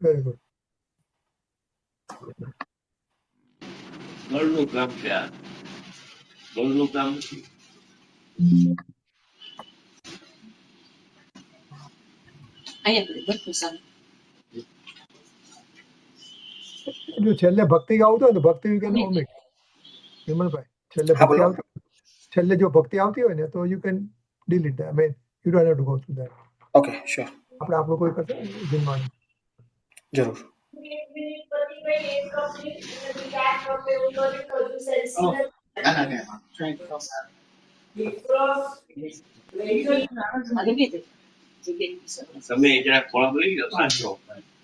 Very good. બળનું કામ છે આ, બળનું કામ નથી. જો છેલ્લે ભક્તિ ગાવતો હોય તો ભક્તિ યુ કેન ઓમિટ. વિમલભાઈ, છેલ્લે હા, ભક્તિ બોલો. આવતી, છેલ્લે જો ભક્તિ આવતી હોય ને તો you can delete that. I mean you don't have to go through that. Okay, sure, આપણે આપણું કોઈ કરશે જિનવાનું. જરૂર. તમે જરાક ખોળા બોલી ગયો સાચો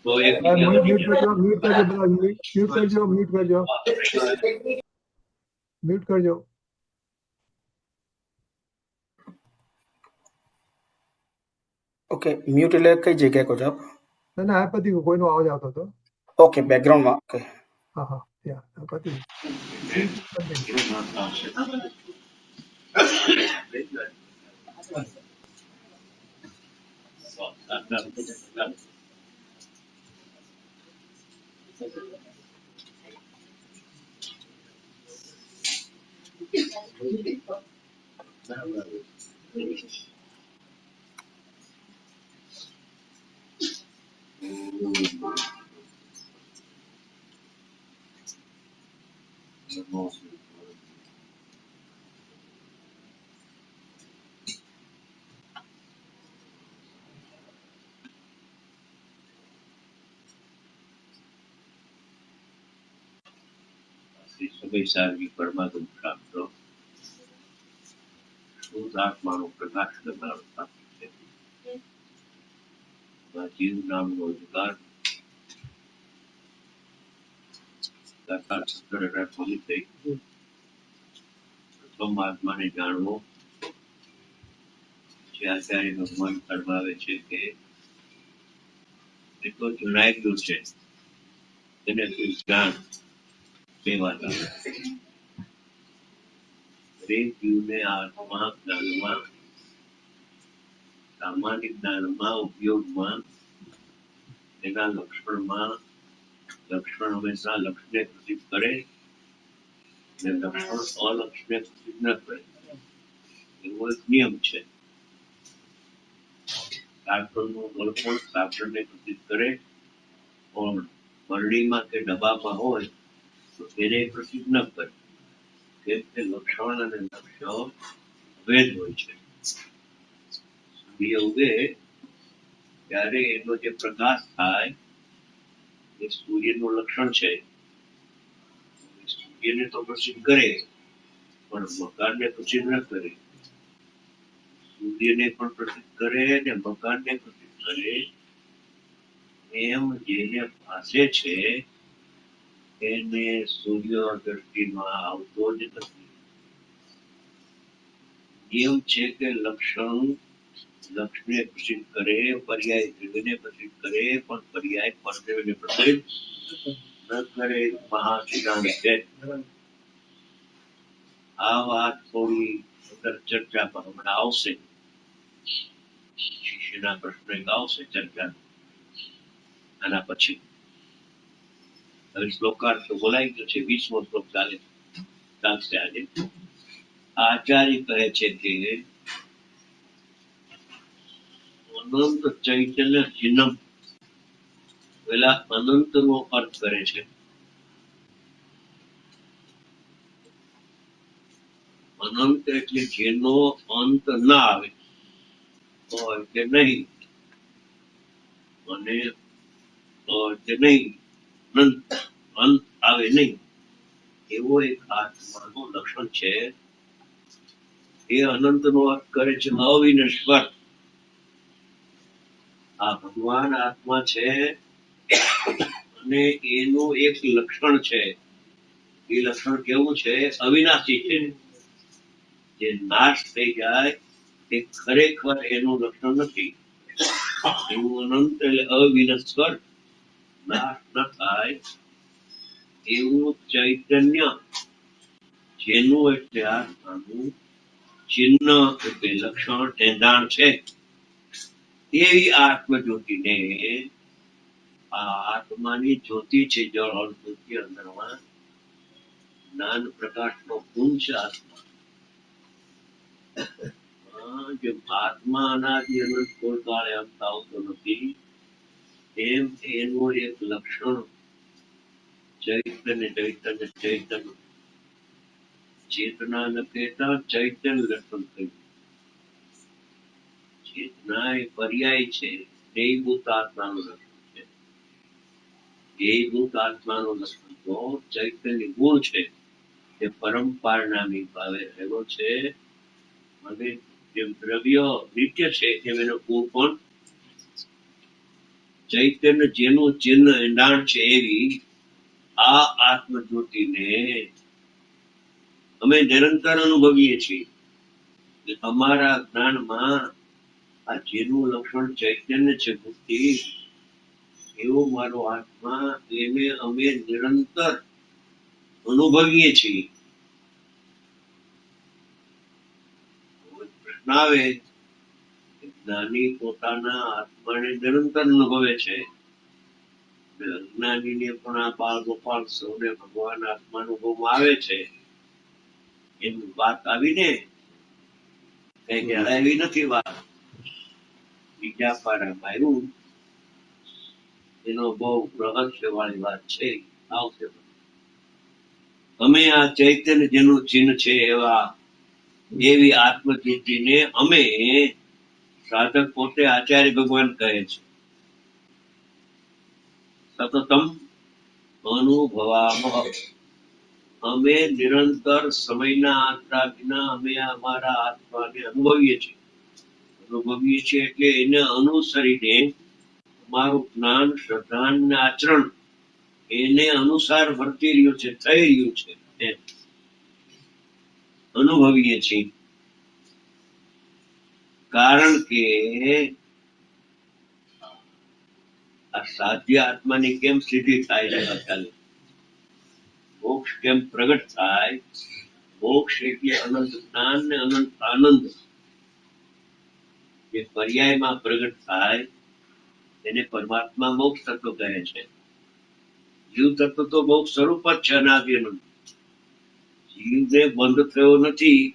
તો એક મ્યુટ કરજો, મ્યુટ કરજો બધા, મ્યુટ કરજો, મ્યુટ કરજો, મ્યુટ કરજો. ઓકે, મ્યુટ એટલે કઈ જગ્યાએ કહો છો આપ? ના ના, આ પતિ કોઈનો અવાજ આવતો હતો. ઓકે, બેકગ્રાઉન્ડમાં. ઓકે, હા હા, યા પતિ. સમય સારી પરમાત્મ પ્રાપ્ત શુદ્ધ આત્માનો પ્રકાશ કરનારો પ્રાપ્ત છે. જીવ નામનો અધિકાર સાકાર સત્તર પૂરી થઈ. પ્રથમ આત્માને જાણવો જે આચાર્ય ભગવાન ફરમાવે છે કે એ તો જણાઈ ગયું છે તેને તું જાણ. બે વાત આવે. દરેક જીવને આત્મા જ્ઞાનમાં, સામાન્ય જ્ઞાનમાં, ઉપયોગમાં, તેના લક્ષણમાં, લક્ષણ હંમેશા લક્ષને પ્રસિદ્ધ કરે અને લક્ષણ અલક્ષને પ્રસિદ્ધ ન કરે એવો એક નિયમ છે. કાગળનું ગળપણ કાગળને પ્રસિદ્ધ કરે પણ બરડીમાં કે ડબ્બામાં હોય તો તેને પ્રસિદ્ધ ન કરે. કેમ કે લક્ષણ અને લક્ષ્ય ભેદ હોય છે. સૂર્ય ઉગે ત્યારે એનો જે પ્રકાશ થાય એ સૂર્યનું લક્ષણ છે. સૂર્યને તો પ્રસિદ્ધ કરે પણ મકાનને પ્રસિદ્ધ ન કરે. સૂર્યને પણ પ્રસિદ્ધ કરે ને મકાનને પ્રસિદ્ધ કરે. એમ જેને ભાસે છે એને સૂર્ય દ્રષ્ટિમાં આવતો જ નથી. નિયમ છે કે લક્ષણ લક્ષને પ્રસિદ્ધ કરે, પર્યાય દ્રવ્યને પ્રસિદ્ધ કરે પણ પર્યાય પરદ્રવ્યને પ્રસિદ્ધ ન કરે. મહાસિદ્ધાંત છે. આ વાત થોડી ચર્ચા પર હમણાં આવશે. શિષ્યના પ્રશ્ન એક આવશે ચર્ચા આના પછી. હવે શ્લોકાર્થ તો બોલાઈ ગયો છે. 20મો શ્લોક ચાલશે આજે. આચાર્ય કહે છે કે અનંત ચૈતન્ય ચિહ્નમ, પેલા અનંત નો અર્થ કરે છે. અનંત એટલે જેનો અંત ના આવે એટલે નહીં, અને એટલે નહીં અંત આવે નહીં એવો એક આત્માનું લક્ષણ છે. એ અનંત નો અર્થ કરે છે અવિનશ્વર. આ ભગવાન આત્મા છે અને એનું એક લક્ષણ છે. એ લક્ષણ કેવું છે? અવિનાશી છે. જે નાશ થઈ જાય એ ખરેખર એનું લક્ષણ નથી. એવું અનંત એટલે અવિનશ્વર, નાશ ન થાય એવું ચૈતન્ય, જેનું એટલે આત્માનું ચિહ્ન એટલે લક્ષણ એંધાણ છે. એવી આત્મજ્યોતિને આ આત્માની જ્યોતિ છે, જળ હળ જ્યોતિ અંદરમાં જ્ઞાન પ્રકાશનો ગુણ છે આત્મા. જે આત્મા અનાદિ અનંત કોઈ કાળે અંત આવતો નથી, એમ એનું એક લક્ષણ ચૈતન્ય. ચૈતન્ય ચેતના ન કહેતા ચૈતન્ય લક્ષણ થયું. ચેતના એ પર્યાય છે, દેહભૂત આત્માનું લક્ષણ છે. દેહભૂત આત્માનું લક્ષણ તો ચૈતન્ય ગુણ છે, તે પરંપરાના ભાવે રહેલો છે. અને જેમ દ્રવ્ય નિત્ય છે, તેમ એનો ગુણ પણ ચૈતન્ય જેનું ચિહ્ન એંડાણ છે, એવી આ આત્મજ્યોતિને અમે નિરંતર અનુભવીએ છીએ. અમારા જ્ઞાનમાં આ જેનું લક્ષણ ચૈતન્ય છે, બુદ્ધિ, એવો મારો આત્મા, એને અમે નિરંતર અનુભવીએ છીએ. પ્રશ્ન આવે, જ્ઞાની પોતાના આત્માને નિરંતર અનુભવે છે, અજ્ઞાનીને પણ આ બાળ ગોપાલ સૌને ભગવાન આત્મા અનુભવમાં આવે છે. એની વાત આવીને કઈ હલાવી નથી. વાત બીજા પારામાં આવ્યું, એનો બહુ રહસ્ય વાળી વાત છે, આવશે. અમે આ ચૈતન્ય જેનું ચિહ્ન છે, એવી આત્મજ્યોતિને અમે, સાધક પોતે આચાર્ય ભગવાન કહે છે, સતતમ અનુભવામઃ. અમે નિરંતર સમયના આંતરા વિના અમે અમારા આત્માને અનુભવીએ છીએ એટલે એને અનુસરીને અમારું જ્ઞાન, શ્રદ્ધા અને આચરણ એને અનુસાર વર્તી રહ્યું છે, થઈ રહ્યું છે, એમ અનુભવીએ છીએ. કારણ કે આ સાધ્ય આત્માની કેમ સિદ્ધિ થાય છે, મોક્ષ કેમ પ્રગટ થાય? મોક્ષ એટલે અનંત જ્ઞાન ને અનંત આનંદ જે પર્યાયમાં પ્રગટ થાય, એને પરમાત્મા મોક્ષ તત્વ કહે છે. જીવ તત્વ તો મોક્ષ સ્વરૂપ જ છે, અનાદિ અનંત. જીવને બંધ થયો નથી.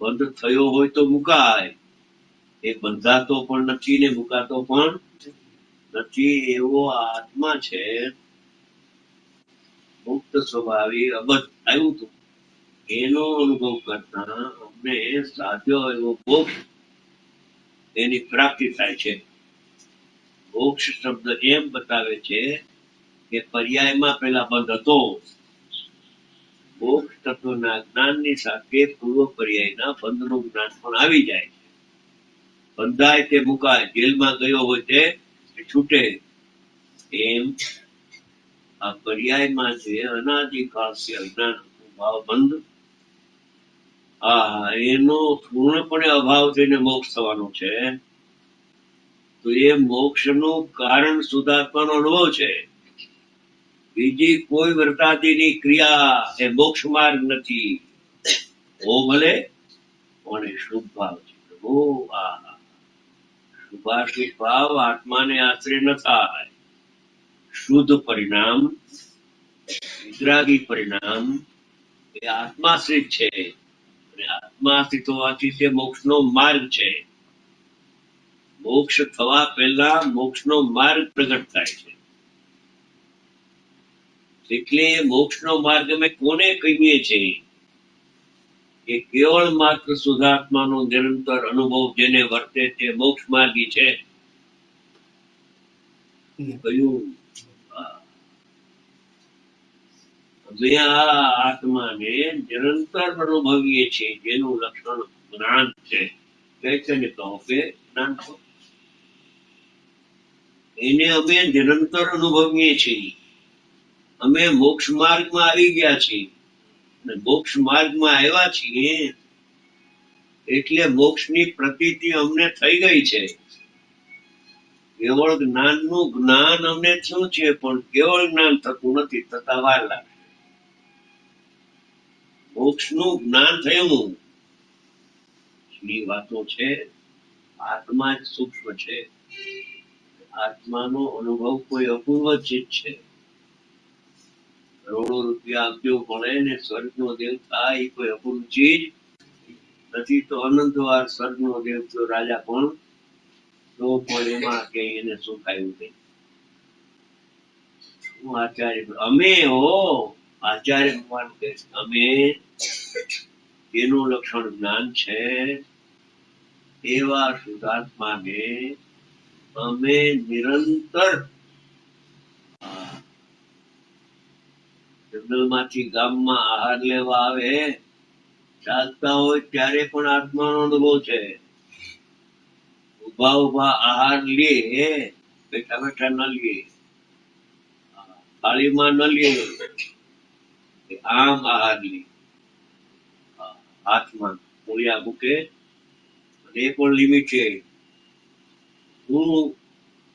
બંધ થયો હોય તો મુકાય, એ બંધાતો પણ નથી ને મુકાતો પણ નથી. એવો આત્મા છે, મુક્ત સ્વભાવી અબધ આવ્યું હતું. એનો અનુભવ કરતા અમને સાધ્યો એવો મોક્ષ એની પ્રાપ્તિ થાય છે. મોક્ષ શબ્દ એમ બતાવે છે કે પર્યાયમાં પેલા બંધ હતો. મોક્ષ તત્વના જ્ઞાનની સાથે પૂર્વ પર્યાયના બંધનું જ્ઞાન પણ આવી જાય છે. બંધાય તે મુકાય, જેલમાં ગયો હોય તે છૂટે. એમ આ પર્યાયમાં જે અનાદિકાળથી અજ્ઞાન ભાવ બંધ, એનો પૂર્ણપણે અભાવ થઈને મોક્ષ થવાનો છે. તો એ મોક્ષનું કારણ શુદ્ધાત્માનો અનુભવ છે. બીજી કોઈ વર્તાદીની ક્રિયા એ મોક્ષ માર્ગ નથી. ઓ ભલે પણ એ શુભ ભાવ છે. શુભાશુભ ભાવ આત્માને આશ્રય ન થાય. શુદ્ધ પરિણામ, વિતરાગી પરિણામ એ આત્માશ્રિત છે. અને આત્માશ્રિત હોવાથી તે મોક્ષનો માર્ગ છે. મોક્ષ થવા પહેલા મોક્ષનો માર્ગ પ્રગટ થાય છે. એટલે મોક્ષનો માર્ગ અમે કોને કહીએ છીએ? એ કેવળ માત્ર શુદ્ધાત્માનો નિરંતર અનુભવ જેને વર્તે તે મોક્ષ માર્ગી છે. કહ્યું, અમે આ આત્માને નિરંતર અનુભવીએ છીએ, જેનું લક્ષણ જ્ઞાન છે. ચૈતન્ય કહો કે જ્ઞાન કહો, એને અમે નિરંતર અનુભવીએ છીએ. અમે મોક્ષ માર્ગમાં આવી ગયા છીએ. મોક્ષ માર્ગમાં આવ્યા છીએ એટલે મોક્ષની પ્રતીતિ અમને થઈ ગઈ છે. કેવળ જ્ઞાનનું જ્ઞાન અમને શું છે, પણ કેવળ જ્ઞાન થતું નથી, થતા વાર લાગે. મોક્ષનું જ્ઞાન થયું ની વાતો છે. આત્મા જ સૂક્ષ્મ છે. આત્માનો અનુભવ કોઈ અપૂર્વ ચીજ છે. કરોડો રૂપિયા આપજો મળે ને સ્વર્ગનો દેવ થાય એ કોઈ અપૂર્વ ચીજ નથી. તો અનંત વાર સ્વર્ગનો દેવ તો રાજા પણ તો પણ એમાં કે એને શું ખાયું નહીં. હું આચાર્ય અમે આચાર્ય ભગવાન કહે છે, અમે એનું લક્ષણ જ્ઞાન છે એવા શુદ્ધાત્માને અમે નિરંતર જંગલમાંથી ગામમાં આહાર લેવા આવે, ચાલતા હોય ત્યારે પણ આત્માનો અનુભવ છે. ઉભા ઉભા આહાર લે, બેઠા બેઠા ન લે, થાળીમાં ન લે, આમ આહાર લે, હાથમાં મૂળિયા મૂકે, એ પણ લિમિટેડ પૂરું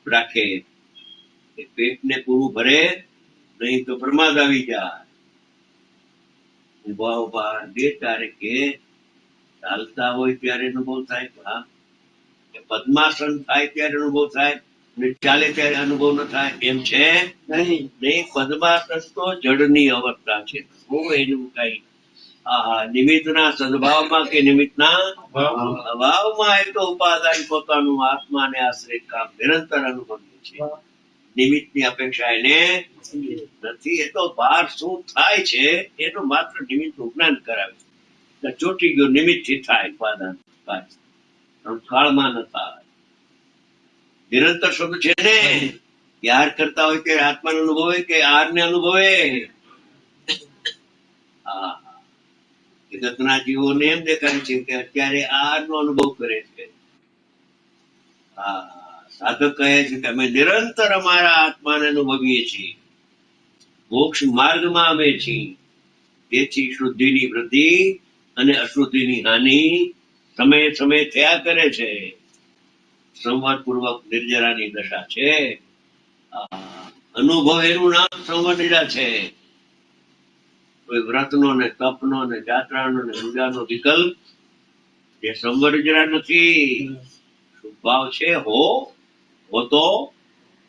રાખે. પેટને પૂરું ભરે નહીં તો પ્રમાદ આવી જાય. ઉભા ઉભા દે ત્યારે કે ચાલતા હોય ત્યારે અનુભવ થાય, પદ્માસન થાય ત્યારે અનુભવ થાય, ચાલે ત્યારે અનુભવ ન થાય એમ છે નહીં. પદ્માસન તો જડની અવસ્થા છે. એનું કઈ નિમિત્તના સદભાવમાં કે નિમિત્તના અભાવમાં એ તો ઉપાદાન પોતાનું આત્માને આશ્રિત કામ નિરંતર અનુભવીએ છે. નિમિત્તની અપેક્ષા એને નથી. એ તો બહાર શું થાય છે એનું માત્ર નિમિત્ત જ્ઞાન કરાવે છે. ચોટી ગયો નિમિત્ત થી થાય ઉપાદાન કાળમાં ન થાય. નિરંતર શબ્દ છે ને, યાર કરતા હોય ત્યારે આત્માનો અનુભવે કે આર ને અનુભવે. જગતના જીવોને એમ દેખાય છે કે અત્યારે આર નો અનુભવ કરે છે. સાધક કહે છે કે અમે નિરંતર અમારા આત્માને અનુભવીએ છીએ, મોક્ષ માર્ગમાં અમે છીએ. તેથી શુદ્ધિની વૃદ્ધિ અને અશુદ્ધિની હાનિ સમયે સમયે થયા કરે છે. સંવર પૂર્વક નિર્જરાની દશા છે. અનુભવ એનું નામ સંવર નિરા છે. કોઈ વ્રતનો ને તપનો ને જાત્રાનો ને પૂજાનો વિકલ્પ એ સંવર નિરા નથી. ભાવ છે હોતો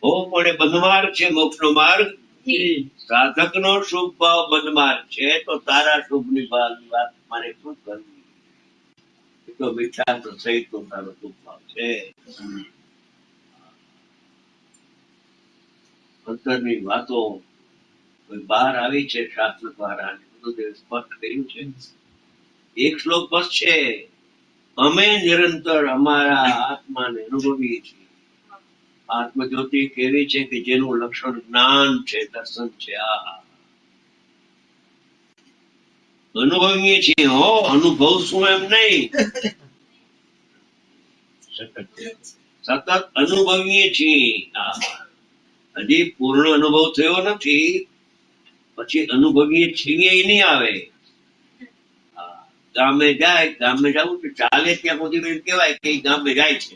હો પણ એ બંધમાર્ગ છે. મોક્ષનો માર્ગ સાધક નો શુભ ભાવ બંધમાર્ગ છે. તો તારા શુભ ની વાત મારે શું કરવી? એ તો મીઠા તો સહિત તો તારો શુભ ભાવ છે. અંતરની વાતો બહાર આવી છે શાસ્ત્ર દ્વારા, બધું સ્પષ્ટ કર્યું છે. એક શ્લોક બસ છે, અમે નિરંતર અમારા આત્માને અનુભવીએ છીએ. આત્મજ્યોતિ કેવી છે કે જેનું લક્ષણ જ્ઞાન છે, દર્શન છે. અનુભવીએ છીએ. અનુભવ શું એમ નહીં, સતત અનુભવીએ છીએ. હજી પૂર્ણ અનુભવ થયો નથી, પછી અનુભવીએ છીએ એ નહીં આવે. ગામે જાય, ગામે જવું તો ચાલે ત્યાં સુધી કેવાય કે ગામે જાય છે.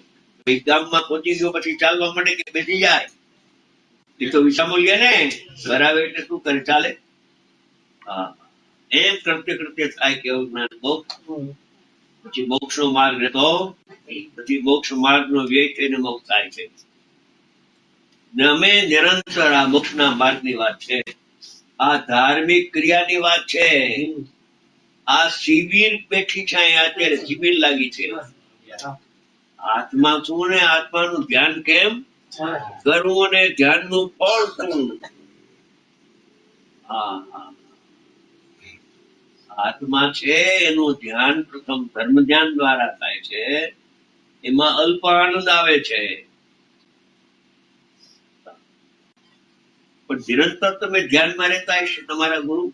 ગામમાં પહોંચી ગયો પછી ચાલવા માંડે કે બેસી જાય, એ તો વિસામૂલ્ય ને કરાવે એટલે શું કરે, ચાલે. એમ કરતે કરતે થાય કે જ્ઞાન મોક્ષ, પછી મોક્ષ નો માર્ગ રહેતો, પછી મોક્ષ માર્ગ નો વ્યય થઈને મોક્ષ થાય છે. અમે નિરંતર આ મોક્ષ ના માર્ગ ની વાત છે, આ ધાર્મિક ક્રિયાની વાત છે. આ શિબિર બેઠી છે, અત્યારે શિબિર લાગી છે. આત્મા શું ને આત્માનું ધ્યાન કેમ કરવું ને ધ્યાનનું ફળ શું? આત્મા છે એનું ધ્યાન પ્રથમ ધર્મ ધ્યાન દ્વારા થાય છે. એમાં અલ્પ આનંદ આવે છે, પણ નિરંતર તમે ધ્યાનમાં રહેતા હશે તમારા ગુરુ.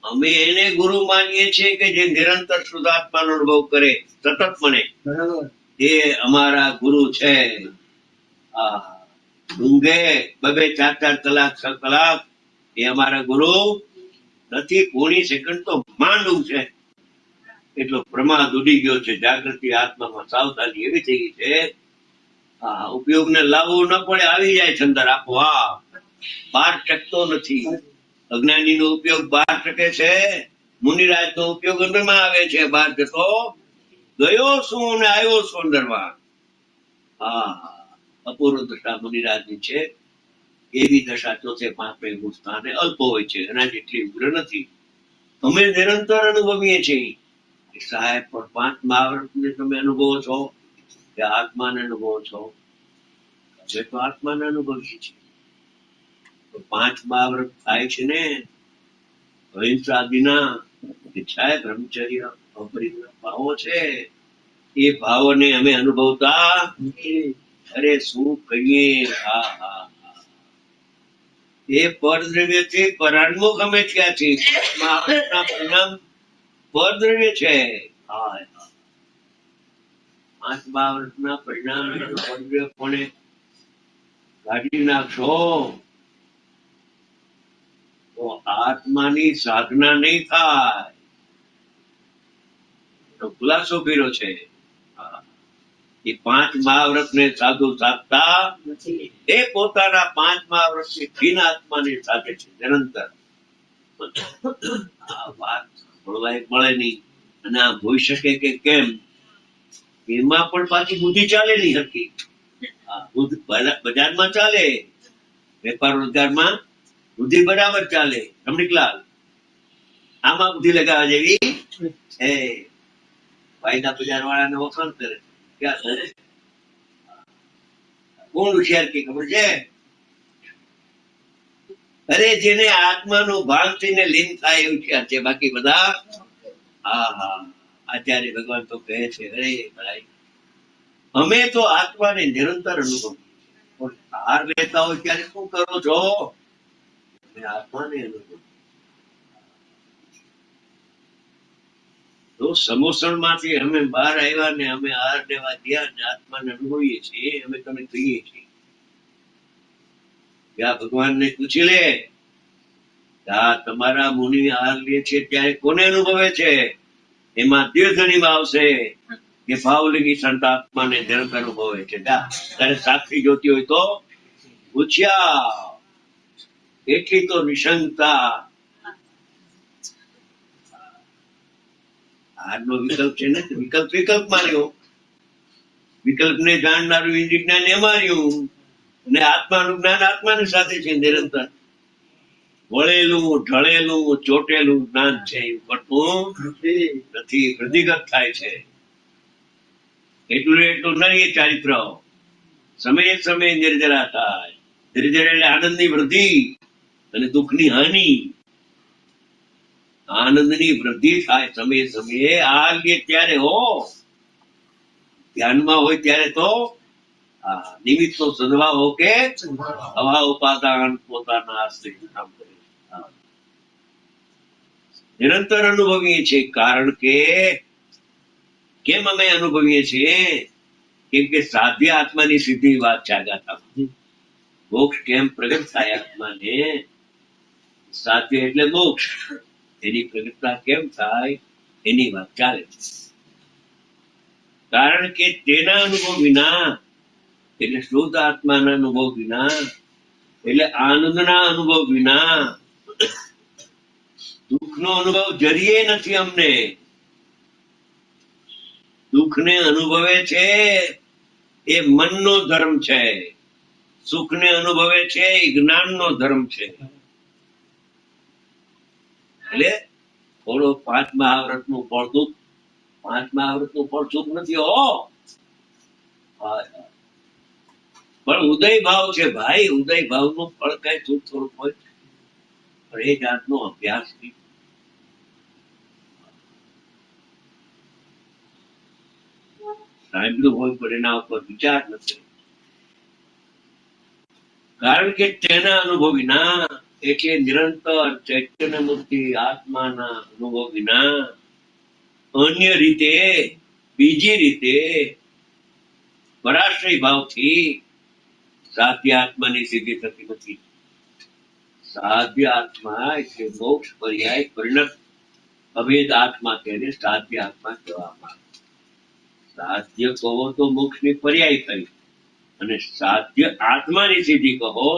અમે એને ગુરુ માનીએ છીએ કે જે નિરંતર શુદ્ધાત્માનો અનુભવ કરે, સતત મને એ અમારા ગુરુ છે. ઊંઘે 2-4 કલાક 6 કલાક એ અમારા ગુરુ નથી. કોણી સેકન્ડ તો માંડવું છે. એટલો પ્રમાદ ઉડી ગયો છે. જાગૃતિ આત્મામાં સાવધાની એવી થઈ ગઈ છે, ઉપયોગ ને લાવવું ન પડે, આવી જાય છે અંદર આપોઆપ. બહાર ટકતો નથી. અજ્ઞાની નો ઉપયોગ બહાર ટકે છે, મુનિરાજ નો ઉપયોગ અંદરમાં આવે છે. બહાર જતો ગયો શું ને આવ્યો શું અંદરમાં. અપૂર્વ દશા મુનિરાજની છે. એવી દશા ચોથે પાંચમે સ્થાને અલ્પ હોય છે, એના જેટલી ઉગ્ર નથી. અમે નિરંતર અનુભવીએ છીએ કે સાહેબ પણ પાંચ મહાવ્રતને તમે અનુભવો છો કે આત્માને અનુભવો છો? અમે તો આત્માને અનુભવીએ છીએ. તો પાંચ મહાવ્રત થાય છે ને અહિંસાદિના, ઈચ્છાએ બ્રહ્મચર્ય અપરિગ્રહ ભાવો છે, એ ભાવોને અમે અનુભવતા નથી. અરે શું કહીએ, હા હા હા. એ પરદ્રવ્યથી પરાન્મુખ અમે થયા છીએ. મહાવ્રતના પરિણામ પરદ્રવ્ય છે. હા હા. પાંચ મહાવ્રતના પરિણામ પરદ્રવ્ય કોણે કાઢી નાખશો તો આત્માની સાધના નહીં થાય. તો ખુલાસો કર્યો છે. હા. એ પાંચ મહાવ્રત ને સાધુ સાધતા એ પોતાના પાંચ મહાવ્રત ની ઘીન આત્માને સાથે છે નિરંતર. આ વાત સાંભળવા મળે નહીં. અને આ હોઈ શકે કે કેમ, એમાં પણ પાછી બુદ્ધિ ચાલે નહીં સરખી. બુદ્ધિ બજારમાં ચાલે, વેપાર રોજગારમાં બુદ્ધિ બરાબર ચાલે. રમણીકલાલ, આમાં બુદ્ધિ લગાવવા જેવી છે. ભાઈના બજાર વાળાને વખાણ કરે, ક્યાં કરે? કોણ હોશિયાર કે ખબર છે? અરે જેને આત્માનું ભાન થઈને લીન થાય એ હોશિયાર છે. બાકી બધા હા હા. આચાર્ય ભગવાન તો કહે છે, અરે ભાઈ અમે તો આત્માને નિરંતર અનુભવીએ છીએ. હાર લેતા હોય ત્યારે શું કરો છો? અમે આત્માને અનુભવીએ. તો સમોસણ માંથી અમે બહાર આવ્યા ને અમે હાર લેવા ગયા ને આત્માને અનુભવીએ છીએ. અમે તમે કહીએ છીએ ત્યાં ભગવાન ને પૂછી લે, આ તમારા મુનિ હાર લે છે ત્યારે કોને અનુભવે છે? એમાં દીર્ઘની આવશે કે ભાવલિંગી સંતાત્માને નિરંતર અનુભવે છે. તારે સાક્ષી જોતી હોય તો પૂછ્યા. એટલી તો નિશંકતા. હારનો વિકલ્પ છે ને, વિકલ્પ માર્યો. વિકલ્પ ને જાણનારું ઇન્દ્રિય જ્ઞાન એ માર્યું, અને આત્માનું જ્ઞાન આત્માની સાથે છે નિરંતર. વળેલું ઢળેલું ચોટેલું જ્ઞાન છે, પડતું નથી, વૃદ્ધિગત થાય છે. એટલું નરીય ચારિત્ર સમયે સમયે નિર્જરા થાય. નિર્જરા એટલે આનંદની વૃદ્ધિ અને દુઃખની હાનિ. આનંદની વૃદ્ધિ થાય સમયે સમયે. આ લે ત્યારે હો, ધ્યાનમાં હોય ત્યારે તો નિમિત્ત નો સદભાવ હો કે હવા ઉપાદાન પોતાના આશ્રય કામ કરે. નિરંતર અનુભવીએ છીએ. કારણ કે કેમ અમે અનુભવીએ છીએ? કેમ કે સાધ્ય આત્માની સીધી વાત જાગાતા. મોક્ષ કેમ પ્રગટ થાય આત્માને? સાધ્ય એટલે મોક્ષ. એની પ્રગટતા કેમ થાય એની વાત ચાલે છે. કારણ કે તેના અનુભવ વિના, એટલે શુદ્ધ આત્માના અનુભવ વિના, એટલે આનંદના અનુભવ વિના દુઃખનો અનુભવ જરીએ નથી. અમને દુઃખને અનુભવે છે એ મનનો ધર્મ છે. સુખને અનુભવે છે એ જ્ઞાનનો ધર્મ છે. એટલે થોડો પાંચ મહાવ્રત નું ફળ દુઃખ, પાંચ મહાવ્રત નું ફળ સુખ નથી હો, પણ ઉદય ભાવ છે ભાઈ. ઉદય ભાવ નું ફળ કઈ સુખ થોડુંક હોય, પણ એ જાતનો અભ્યાસ નહીં. સાંભળ્યું હોય પણ એના ઉપર વિચાર નથી. કારણ કે તેના અનુભવ વિના, એટલે નિરંતર ચૈતન્ય મૂર્તિ આત્માના અનુભવ વિના અન્ય રીતે, બીજી રીતે પરાશ્રય ભાવથી સાધ્ય આત્માની સિદ્ધિ થતી નથી. સાધ્ય આત્મા એટલે મોક્ષ પર્યાય પરિણત અભેદ આત્મા તેને સાધ્ય આત્મા કહેવામાં આવે. સાધ્ય કહો તો મોક્ષની પર્યાય થઈ, અને સાધ્ય આત્માની સિદ્ધિ કહો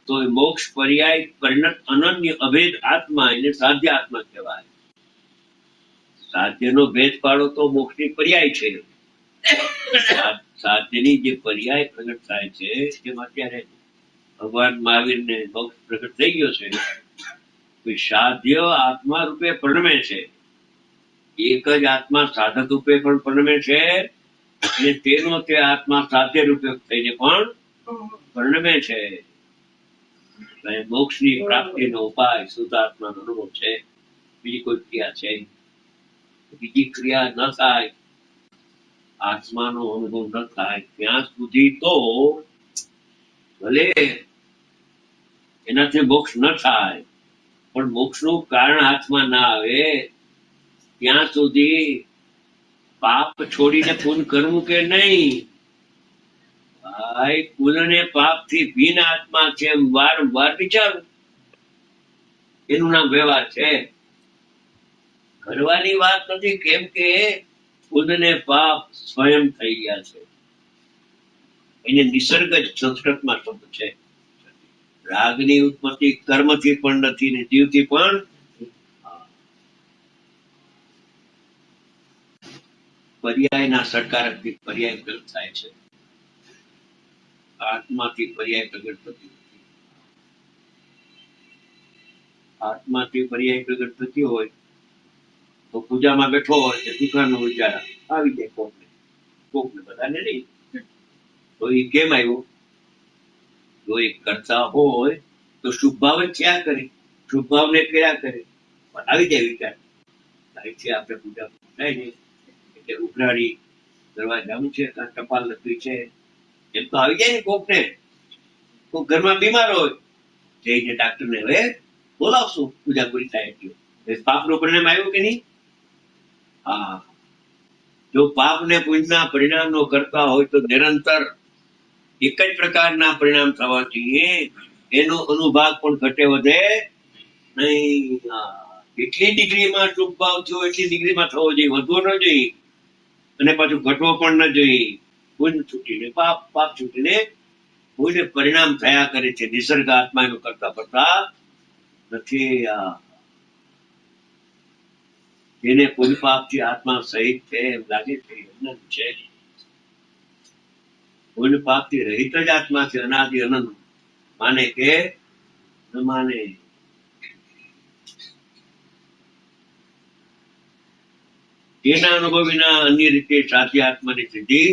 તો મોક્ષ પર્યાય પરિણત અનન્ય અભેદ આત્મા એને સાધ્ય આત્મા કહેવાય. સાધ્યનો ભેદ પાડો તો મોક્ષની પર્યાય છે, સાધ્યની જે પર્યાય પ્રગટ થાય છે તેમાં અત્યારે ભગવાન મહાવીરને મોક્ષ પ્રગટ થઈ ગયો છે. સાધ્ય આત્મા રૂપે પરિણમે છે. એક જ આત્મા સાધક રૂપે પણ પરિણમે છે અને તેનો તે આત્મા સાધ્ય રૂપે થઈને પણ પરિણમે છે. મોક્ષની પ્રાપ્તિનો ઉપાય શુદ્ધાત્માનો અનુભવ છે. બીજી કોઈ ક્રિયા છે? બીજી ક્રિયા ન થાય, આત્માનો અનુભવ ન થાય ત્યાં સુધી તો ભલે એનાથી મોક્ષ ન થાય, પણ મોક્ષનું કારણ હાથમાં ના આવે ત્યાં સુધી પાપ છોડીને પુણ્ય કરવું કે નહીં? ભાઈ, પુણ્ય ને પાપ થી ભિન્ન આત્મા છે એમ વારંવાર વિચારું. એનું નામ વ્યવહાર છે. કરવાની વાત નથી, કેમ કે પુણ્ય ને પાપ સ્વયં થઈ ગયા છે. એને નિસર્ગ જ સંસ્કૃતમાં શબ્દ છે. રાગની ઉત્પત્તિ કર્મથી પણ નથી ને જીવથી પણ. પર્યાયના સકારાત્મક પર્યાય પ્રગટ થાય છે. આત્માથી પર્યાય પ્રગટ થતી નથી. આત્માથી પર્યાય પ્રગટ થતી હોય તો પૂજામાં બેઠો હોય કે દુકાનનો વિચાર આવી જાય કોકને બધાને નહીં. તો એ કેમ આવ્યો? જો એ કરતા હોય તો શુભ ભાવ જ ક્યાં કરે, શુભ ભાવને કર્યા કરે, પણ આવી જાય વિચાર અહીંથી આપણે પૂજા થાય ને એટલે ઉઘરાડી કરવા જવું છે, ટપાલ લખવી છે, એમ તો આવી જાય ને કોકને. કોક ઘરમાં બીમાર હોય જઈને ડાક્ટરને હવે બોલાવશું પૂજા પૂરી થાય એટલું. પાપનું પરિણામ આવ્યું કે નહીં? હા. જો પાપ ને પુણ્યના પરિણામનો કરતા હોય તો નિરંતર એક જ પ્રકારના પરિણામ થવા જોઈએ. એનો અનુભાગ પણ ઘટે વધે નહીં. એટલી ડિગ્રીમાં શુભ ભાવ થયો એટલી ડિગ્રીમાં થવો જોઈએ, વધવો ન જોઈએ અને પાછું ઘટવો પણ ન જોઈએ. પુણ્ય છૂટીને પાપ, પાપ છૂટીને પુણ્ય પરિણામ થયા કરે છે. નિસર્ગ આત્મા એનું કરતા પડતા નથી. જેને પુણ્ય પાપ થી આત્મા સહિત છે એમ લાગે છે, અનંત છે. પુણ્ય પાપ થી રહિત જ આત્મા છે, અનાદિ અનંત. માને કે ન માને. તેના અનુભવ વિના અન્ય રીતે સાચી આત્માની સિદ્ધિ.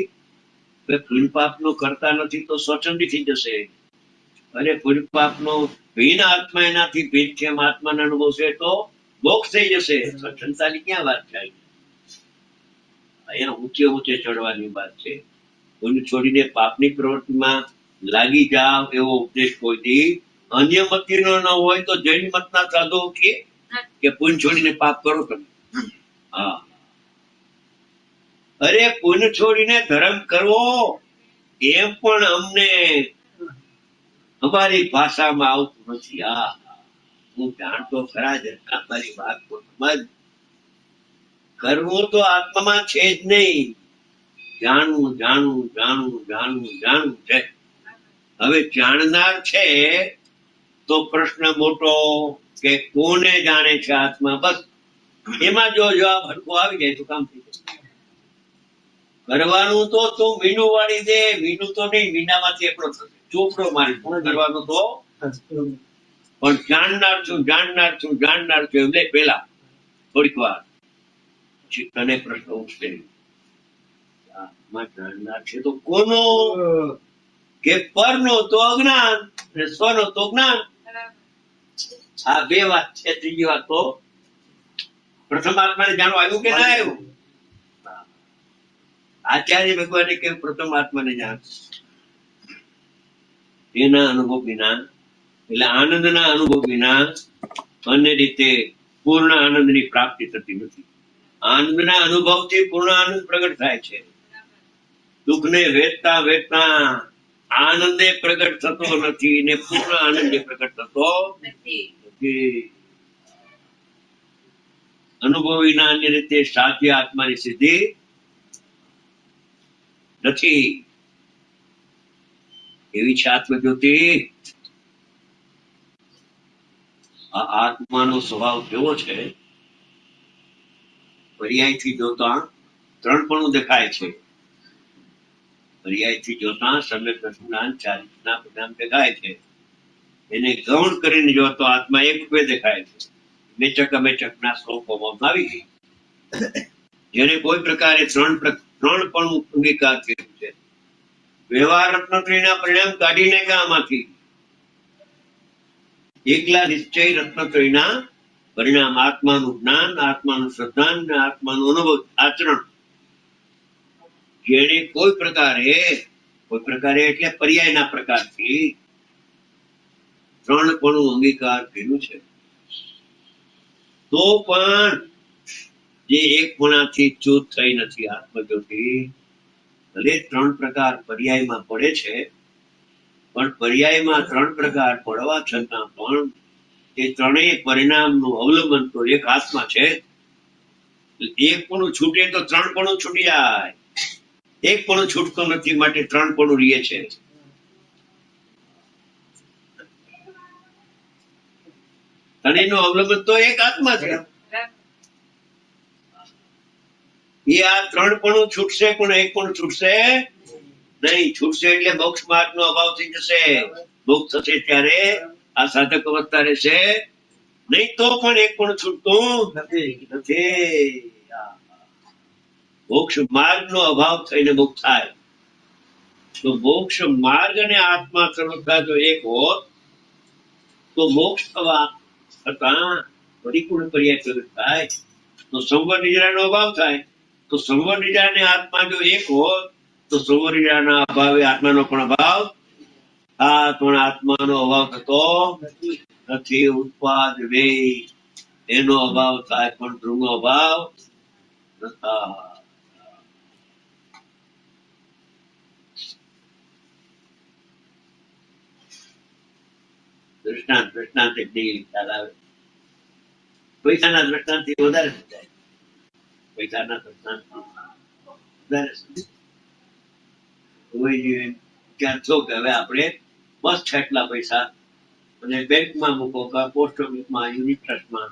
પુણ્ય પાપ નો કરતા નથી તો સ્વચ્છંદી થઈ જશે. અરે પુણ્ય પાપ નો ભિન્ન આત્મા એનાથી ભિન્ન છે એમ આત્માનો અનુભવ છે તો મોક્ષ થઈ જશે. સ્વચ્છંદતાની ક્યાં વાત થાય? અહીંયા ઊંચે ઊંચે ચડવાની વાત છે. પુણ્ય છોડીને પાપની પ્રવૃત્તિમાં લાગી જાવ એવો ઉપદેશ કોઈ દી અન્ય મતીનો ન હોય તો જૈન મતના સાધુ કે પુણ્ય છોડીને પાપ કરો તમે. હા, અરે પુણ્ય છોડીને ધર્મ કરવો એમ પણ અમને અમારી ભાષામાં આવતું નથી. હું જાણતો ખરા જ અમારી વાત તો સમજ. કરવું તો આત્મામાં છે જ નહીં. જાણવું જાણવું જાણવું જાણવું જાણવું છે. હવે જાણનાર છે તો પ્રશ્ન મોટો કે કોને જાણે છે આત્મા, બસ એમાં જો જવાબ હરખો આવી જાય તો કામ થઈ જાય. કરવાનું તો તું મીંડું વાળી દે, મીંડું તો નહીં, મીંડામાંથી એકલો થશે. ચોપડો મારી શું કરવાનું તો, પણ જાણનાર છું જાણનાર છું જાણનાર છું એટલે પેલા થોડીક વાર પછી તને પ્રશ્ન ઉઠશે, આત્મા જાણનાર છે તો કોનો? કે પરનો તો અજ્ઞાન અને સ્વનો તો જ્ઞાન. આ બે વાત છે. ત્રીજી વાત તો પ્રથમ આત્માને જાણવા આવ્યું કે ના આવ્યું? આચાર્ય ભગવાને કે પ્રથમ આત્માને જાણ. એના અનુભવ વિના એટલે આનંદના અનુભવ વિના અન્ય રીતે પૂર્ણ આનંદની પ્રાપ્તિ થતી નથી. આનંદના અનુભવથી પૂર્ણ આનંદ પ્રગટ થાય છે. દુઃખને વેચતા વેચતા આનંદે પ્રગટ થતો નથી ને પૂર્ણ આનંદે પ્રગટ થતો નથી. અનુભવ વિના અન્ય રીતે સાચી આત્માની સિદ્ધિ નથી. એવી છે આત્મજ્યોતિ. આ આત્માનો સ્વભાવ કેવો છે? પર્યાયથી જોતા ત્રણપણું દેખાય છે. પર્યાયથી જોતા સમ્યક દર્શનાન ચાર રીતના પરિણામ દેખાય છે. એને ગૌણ કરીને જો તો આત્મા એક રૂપે દેખાય છે. મેચક અમેચકના સ્વરૂપોમાં આવી ગઈ. જેને કોઈ પ્રકારે ત્રણ પણ અંગીકાર થયું છે. વ્યવહાર રત્નત્રયના પરિણામ કાઢીને આમાંથી એકલા નિશ્ચય રત્નત્રયના પરિણામ આત્માનું જ્ઞાન, આત્માનું શ્રદ્ધાન, આત્માનું અનુભવ આચરણ, જેને કોઈ પ્રકારે એટલે પર્યાયના પ્રકારથી ત્રણ પણ અંગીકાર કર્યું છે. તો પણ જે એક પણાથી ચ્યુત થઈ નથી આત્મજ્યોતિ, ભલે ત્રણ પ્રકાર પર્યાયમાં પડે છે, પણ પર્યાયમાં ત્રણ પ્રકાર પડવા છતાં પણ એ ત્રણેય પરિણામનું અવલંબન તો એક આત્મા છે. એક પણ છૂટે તો ત્રણ પણ છૂટી જાય. એક પણ છૂટતો નથી, માટે ત્રણ પણ રહે છે. ત્રણેયનું અવલંબન તો એક આત્મા છે. એ આ ત્રણ પણ છૂટશે પણ એક પણ છૂટશે નહીં. છૂટશે એટલે મોક્ષ માર્ગ નો અભાવ થઈ જશે. મોક્ષ થશે ત્યારે આ સાધક અવસ્થા રહેશે નહીં. તો પણ એક પણ છૂટતું નથી. મોક્ષ માર્ગ નો અભાવ થઈને મુક્ત થાય. તો મોક્ષ માર્ગ અને આત્મા સર્વથા જો એક હોત તો મોક્ષ થવા છતાં પરિપૂર્ણ પર્યાય થાય. તો સંવર નિદ્રાનો અભાવ થાય. તો સંવર નિદ્રા અને આત્મા જો એક હોત તો સંવર નિદ્રાના અભાવે આત્માનો પણ અભાવ પણ આત્માનો અભાવ થતો નથી. ઉત્પાદ વે એનો અભાવ થાય પણ ધ્રુવનો અભાવ નથા. દ્રષ્ટાંત એક ખ્યાલ આવે. પૈસાના દ્રષ્ટાંત થી વધારે સમજાય. પૈસાના દ્રષ્ટાંત વધારે સમજાય. વિચાર છો કે હવે આપણે બસ છે એટલા પૈસા અને બેંકમાં મૂકો કે પોસ્ટ ઓફિસમાં, યુનિટ ટ્રસ્ટમાં,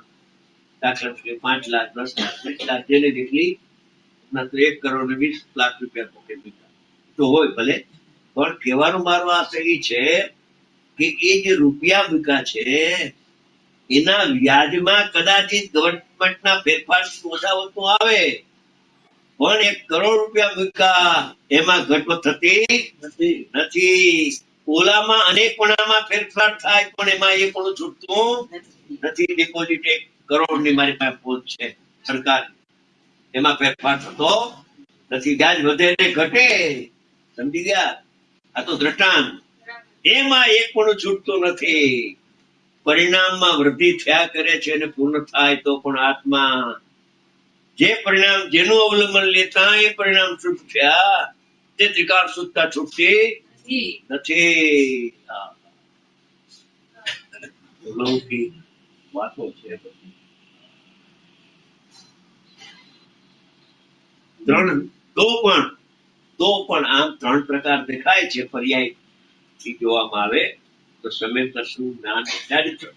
દાખલા તરીકે 5 લાખ, 10 લાખ, 20 લાખ, જેને જેટલી 1 કરોડ ને 20 લાખ રૂપિયા પોતે મૂક્યા તો હોય ભલે. પણ કહેવાનો મારો આશય એ છે કે એ જે રૂપિયા મૂક્યા છે એના વ્યાજમાં કદાચિત ગવર્મેન્ટના ફેરફાર ઓછા વધતું આવે, પણ 1 કરોડ રૂપિયા મૂક્યા એમાં ઘટવટ થતી નથી. ઓલામાં અનેકપણામાં ફેરફાર થાય પણ એમાં એ પણ છૂટતું નથી. ડિપોઝિટ 1 કરોડ ની મારી પાસે પહોંચ છે સરકાર, એમાં ફેરફાર થતો નથી. વ્યાજ વધે ને ઘટે, સમજી ગયા? આ તો દ્રષ્ટાંત. એમાં એક પણ છૂટતું નથી. પરિણામમાં વૃદ્ધિ થયા કરે છે અને પૂર્ણ થાય તો પણ આત્મા જે પરિણામ જેનું અવલંબન લેતા એ પરિણામ શુદ્ધ થયા તે ત્રિકાળ શુદ્ધતા છૂટતી નથી. લૌકિક વાતો છે. તો પણ આમ 3 પ્રકાર દેખાય છે. પર્યાય થી જોવામાં આવે તો સમ્યક દર્શન, જ્ઞાન, ચારિત્ર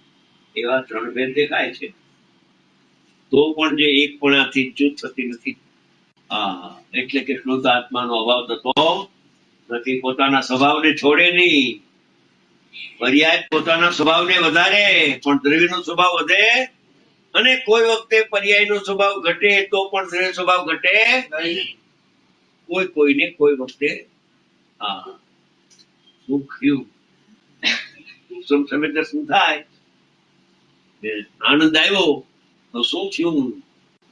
એવા 3 ભેદ દેખાય છે. તો પણ જે એકપણાથી જૂથ થતી નથી. એટલે કે શુદ્ધ આત્માનો અભાવ થતો નથી. પોતાના સ્વભાવને છોડે નહીં. પર્યાય પોતાના સ્વભાવને વધારે પણ દ્રવ્યનો સ્વભાવ વધે, અને કોઈ વખતે પર્યાયનો સ્વભાવ ઘટે તો પણ દ્રવ્ય સ્વભાવ ઘટે કોઈને કોઈ વખતે. સમય દર્શન થાય, આનંદ આવ્યો તો શું થયું?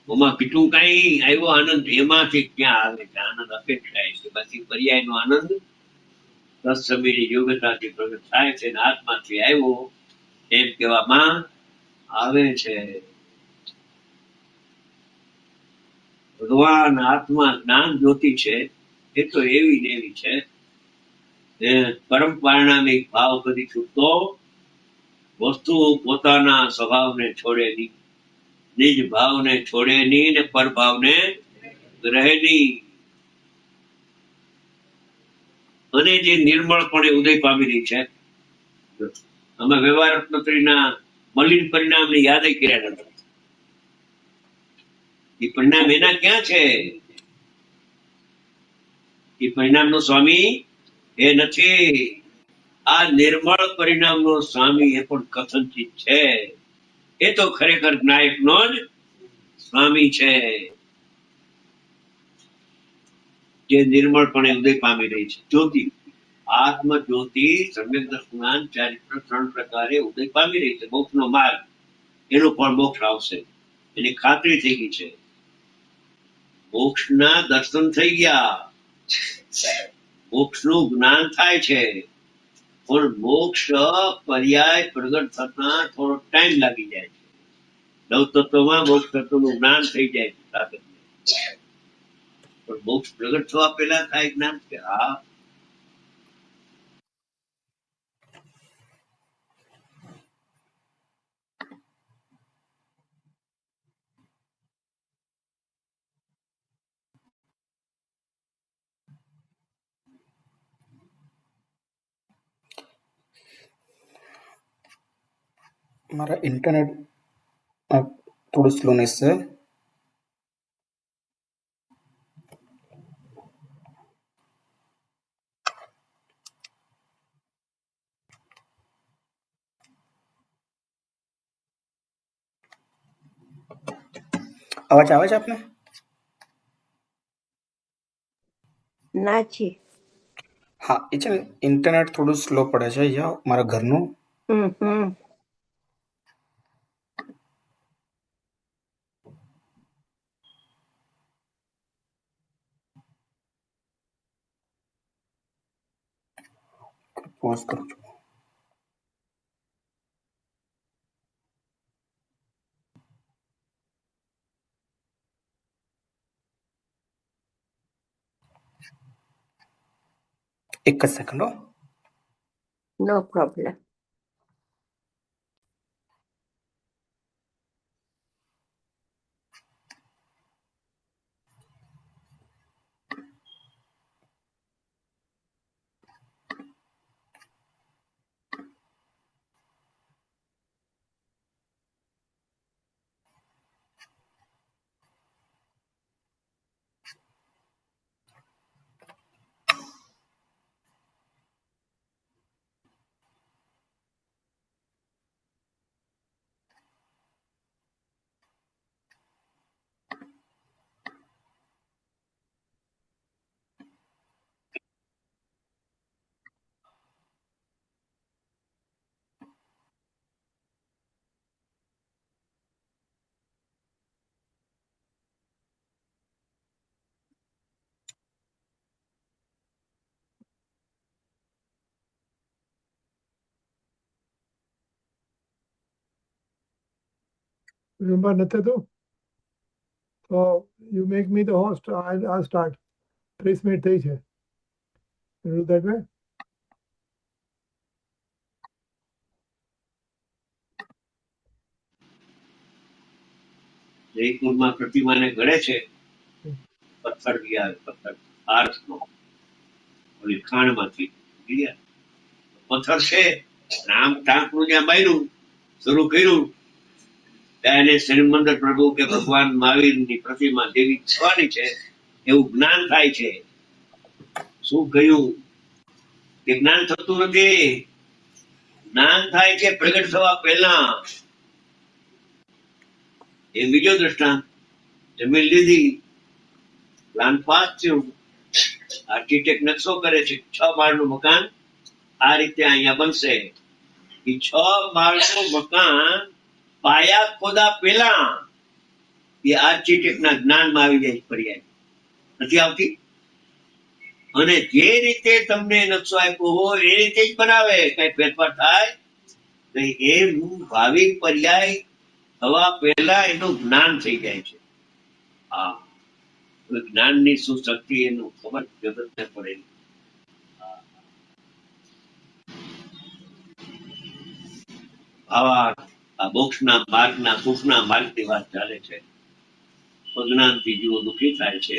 ઓમાં પીટું કઈ આવ્યો આનંદ, એમાંથી ક્યાં આવે છે આનંદ? અપેક્ષા છે. બાકી પર્યાય નો આનંદ તત્સમયની યોગ્યતાથી પ્રગટ થાય છે. આત્માથી આવ્યો એમ કહેવામાં આવે છે. ભગવાન આત્મા જ્ઞાન જ્યોતિ છે એ તો એવી ને એવી છે. પરમ પારિણામિક ભાવ કદી છૂટતો વસ્તુ પોતાના સ્વભાવને છોડે નહીં, નિજ ભાવને છોડે નહીં ને પરભાવને રહે નહીં. અને જે નિર્મળપણે ઉદય પામી રહી છે. અમે વ્યવહાર રત્નત્રયના મલિન પરિણામને યાદ કર્યા નથી. એ પરિણામ એના ક્યાં છે? એ પરિણામનો સ્વામી એ નથી. આ નિર્મળ પરિણામનો સ્વામી એ પણ કથનચિત છે. એ તો ખરેખર જ્ઞાયકનો જ સ્વામી છે, જે નિર્મળપણે ઉદય પામી રહી છે. જ્યોતિ, આત્મ જ્યોતિ, સમ્યક દર્શનાન, ચારિત્ર, 3 પ્રકારે ઉદય પામી રહી છે. મોક્ષનો માર્ગ, એનું પણ મોક્ષ આવશે, એની ખાતરી થઈ ગઈ છે. મોક્ષના દર્શન થઈ ગયા, મોક્ષનું જ્ઞાન થાય છે, પણ મોક્ષ પર્યાય પ્રગટ થતા થોડો ટાઈમ લાગી જાય છે. નવ તત્વમાં મોક્ષ તત્વનું જ્ઞાન થઈ જાય છે સાથે. પણ મોક્ષ પ્રગટ થવા પહેલા થાય જ્ઞાન કે હા. મારા ઇન્ટરનેટ થોડું સ્લોનેસ છે. અવાજ આવે છે આપને? ના જી. હા, એ છે ને ઇન્ટરનેટ થોડું સ્લો પડે છે અહીંયા મારા ઘરનું. પોઝ કરું છું. એક જ સેકન્ડ હો. નો problem. Remember Nathadu? So you make me the host. I'll start. 30 minutes થઈ છે. You do that way? જયપુરમાં પ્રતિમાને ગળે છે, પથ્થર બી આવે, પથ્થર આર્સનો, ઓલી ખાણમાંથી ગયા પથ્થર છે. આમ ટાંકનું જ્યાં માર્યું શરૂ કર્યું ત્યાં એને શ્રીમંદર પ્રભુ કે ભગવાન મહાવીરની પ્રતિમા દેવી થવાની છે એવું જ્ઞાન થાય છે. શું કહ્યું કે જ્ઞાન થતું નથી, જ્ઞાન થાય છે પ્રગટ થવા પહેલા. એ બીજો દ્રષ્ટાંત. જમીન લીધી, પ્લાન પાસ થયું, આર્કિટેક્ટ નકશો કરે છે 6 માળનું મકાન આ રીતે અહીંયા બનશે. એ 6 માળનું મકાન પાયા ખોદા પહેલા એ આર્કિટેક્ટના જ્ઞાનમાં આવી જાય પર્યાય નથી આવતી. અને જે રીતે તમને નકશો આપ્યો હોય એ રીતે જ બનાવે, કઈ ફેરફાર થાય નહીં. એ ભાવિક પર્યાય થવા પહેલા એનું જ્ઞાન થઈ જાય છે. હા, જ્ઞાનની શું શક્તિ એનું ખબર જગતને પડે. ભાવાર્થ આ મોક્ષના માર્ગના સુખના માર્ગની વાત ચાલે છે. અજ્ઞાનથી જીવો દુઃખી થાય છે.